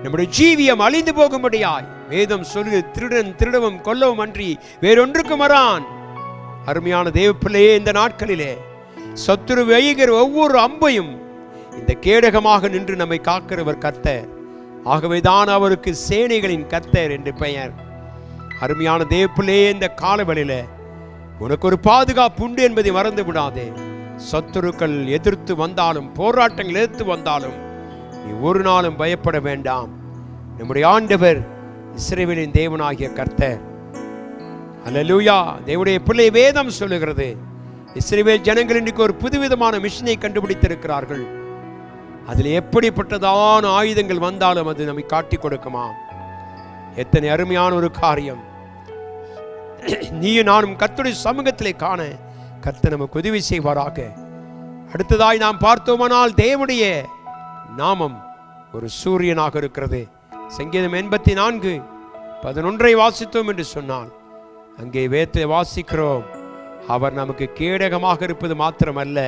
நம்முடைய ஜீவியம் அழிந்து போகும்படியாய் வேதம் சொல்லு, திருடன் திருடவும் கொல்லவும் அன்றி வேறொன்றுக்கும் வரான். அருமையான தேவப்பிள்ளையே, இந்த நாட்களிலே சத்துரு எய்கிற ஒவ்வொரு அம்பையும் இந்த கேடகமாக நின்று நம்மை காக்கிறவர் கர்த்தர். ஆகவேதான் அவருக்கு சேனைகளின் கர்த்தர் என்று பெயர். அருமையான தேவப்பிள்ளையே, இந்த காலவெளியில உனக்கு ஒரு பாதுகாப்பு உண்டு என்பதை மறந்து விடாதே. சத்துருக்கள் எதிர்த்து வந்தாலும், போராட்டங்கள் எதிர்த்து வந்தாலும் நீ ஒரு நாளும் பயப்பட வேண்டாம். நம்முடைய ஆண்டவர் இஸ்ரவேலின் தேவனாகிய கர்த்தர். அல்லேலூயா! தேவனுடைய பிள்ளை, வேதம் சொல்லுகிறது, இஸ்ரவேல் ஜனங்கள் இன்றைக்கு ஒரு புதுவிதமான மிஷினை கண்டுபிடித்திருக்கிறார்கள். அதில் எப்படிப்பட்டதான ஆயுதங்கள் வந்தாலும் அது நம்மை காட்டி கொடுக்குமா? எத்தனை அருமையான ஒரு காரியம்! நீயும் நானும் கர்த்தருடைய சமூகத்திலே காண கர்த்தர் நமக்கு உதவி செய்வாராக. அடுத்ததாய் நாம் பார்த்தோமானால், தேவனுடைய நாமம் ஒரு சூரியனாக இருக்கிறது. சங்கீதம் 84:11 வாசித்தோம் என்று சொன்னால், அங்கே வேதத்தை வாசிக்கிறோம், அவர் நமக்கு கேடகமாக இருப்பது மாத்திரமல்ல,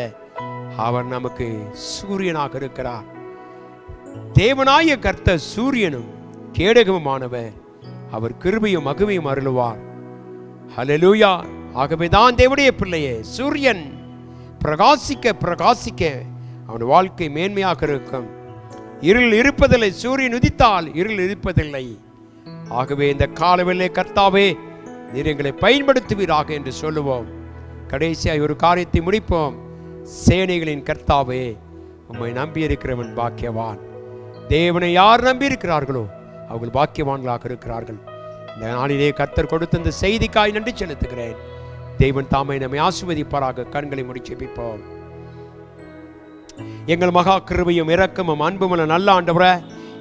அவர் நமக்கு சூரியனாக இருக்கிறார். தேவனாய கர்த்தர் சூரியனும் கேடகமுமானவர். அவர் கிருபையும் மகிமையும் அருளுவார். ஹல்லேலூயா! ஆகவேதான் தேவனுடைய பிள்ளையே, சூரியன் பிரகாசிக்க பிரகாசிக்க அவன் வாழ்க்கை மேன்மையாக இருக்கும். இருள் இருப்பதில்லை. சூரியன் உதித்தால் இருள் இருப்பதில்லை. ஆகவே இந்த காலவெளியிலே கர்த்தாவே, நீர் எங்களை பயன்படுத்துவீராக என்று சொல்லுவோம். கடைசியாய் ஒரு காரியத்தை முடிப்போம். சேனைகளின் கர்த்தாவே, உம்மை நம்பியிருக்கிறவன் பாக்கியவான். தேவனை யார் நம்பியிருக்கிறார்களோ அவர்கள் பாக்கியவான்களாக இருக்கிறார்கள். இந்த நாளிலே கர்த்தர் கொடுத்த இந்த செய்திக்காய் நன்றி செலுத்துகிறேன். தேவன் தாமே நம்மை ஆசீர்வதிப்பாராக. கண்களை மூடி ஜெபிப்போம். எங்கள் மகா கிருபையும் இரக்கமும் அன்புமுள்ள நல்ல ஆண்டவரே,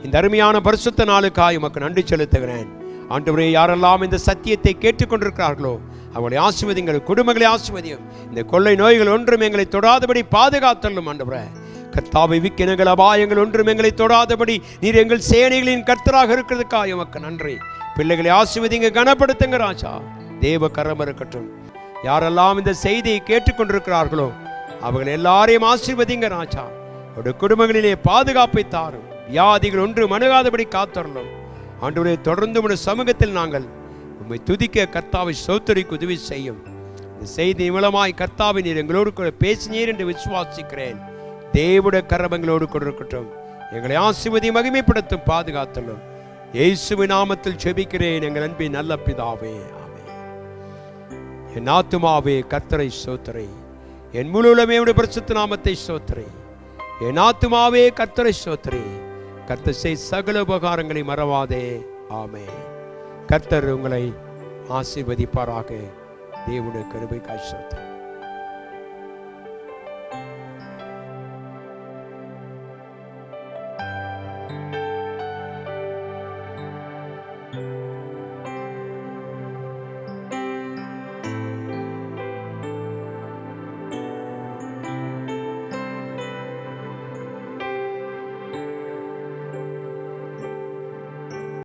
இந்த அருமையான பரிசுத்த நாளுக்காய் உமக்கு நன்றி செலுத்துகிறேன். ஆண்டவரே, யாரெல்லாம் இந்த சத்தியத்தை கேட்டுக்கொண்டிருக்கிறார்களோ அவங்களை ஆசீர்வதிங்கள், குடும்பங்களை ஆசீர்வதியும். இந்த கொள்ளை நோய்கள் ஒன்றும் எங்களை தொடாதபடி பாதுகாத்தள்ளும் ஆண்டவரே. கர்த்தாவை, விக்கினங்கள் அபாயங்கள் ஒன்றும் எங்களை தொடாதபடி நீர் எங்கள் சேனைகளின் கர்த்தராக இருக்கிறதுக்காக உமக்கு நன்றி. பிள்ளைகளை ஆசீர்வதிங்க, கனப்படுத்துங்க ராஜா. தேவ கரம் இருக்கட்டும். யாரெல்லாம் இந்த செய்தியை கேட்டுக்கொண்டிருக்கிறார்களோ அவர்கள் எல்லாரையும் ஆசீர்வதிங்க ராஜா. அவருடைய குடும்பங்களிலே பாதுகாப்பை தாரும். வியாதிகள் ஒன்று அணுகாதபடி காத்தரணும் ஆண்டவரே. தொடர்ந்து உடைய சமூகத்தில் நாங்கள் உம்மை துதிக்க கர்த்தாவை ஸ்தோத்திரிக்க உதவி செய்யும். இந்த செய்தி மூலமாய் கர்த்தாவை நீர் எங்களோடு கூட பேசினீர் என்று விசுவாசிக்கிறேன். தேவனுடைய கரம் எங்களோடு கூட இருக்கட்டும். எங்களை ஆசீர்வதி, மகிமைப்படுத்தும், பாதுகாத்தலும். இயேசுவின் நாமத்தில் ஜெபிக்கிறேன் எங்கள் அன்பின் நல்ல பிதாவே, ஆமென். என் ஆத்துமாவே கர்த்தரை ஸ்தோத்திரி, என் முழு உள்ளமே உம்முடைய பரிசுத்த நாமத்தை ஸ்தோத்திரி. என் ஆத்துமாவே கர்த்தரை ஸ்தோத்திரி, கர்த்தர் செய் சகல உபகாரங்களை மறவாதே, ஆமென். கர்த்தர் உங்களை ஆசீர்வதிப்பாராக. தேவனுடைய கிருபைக்காய் ஸ்தோத்திரம்.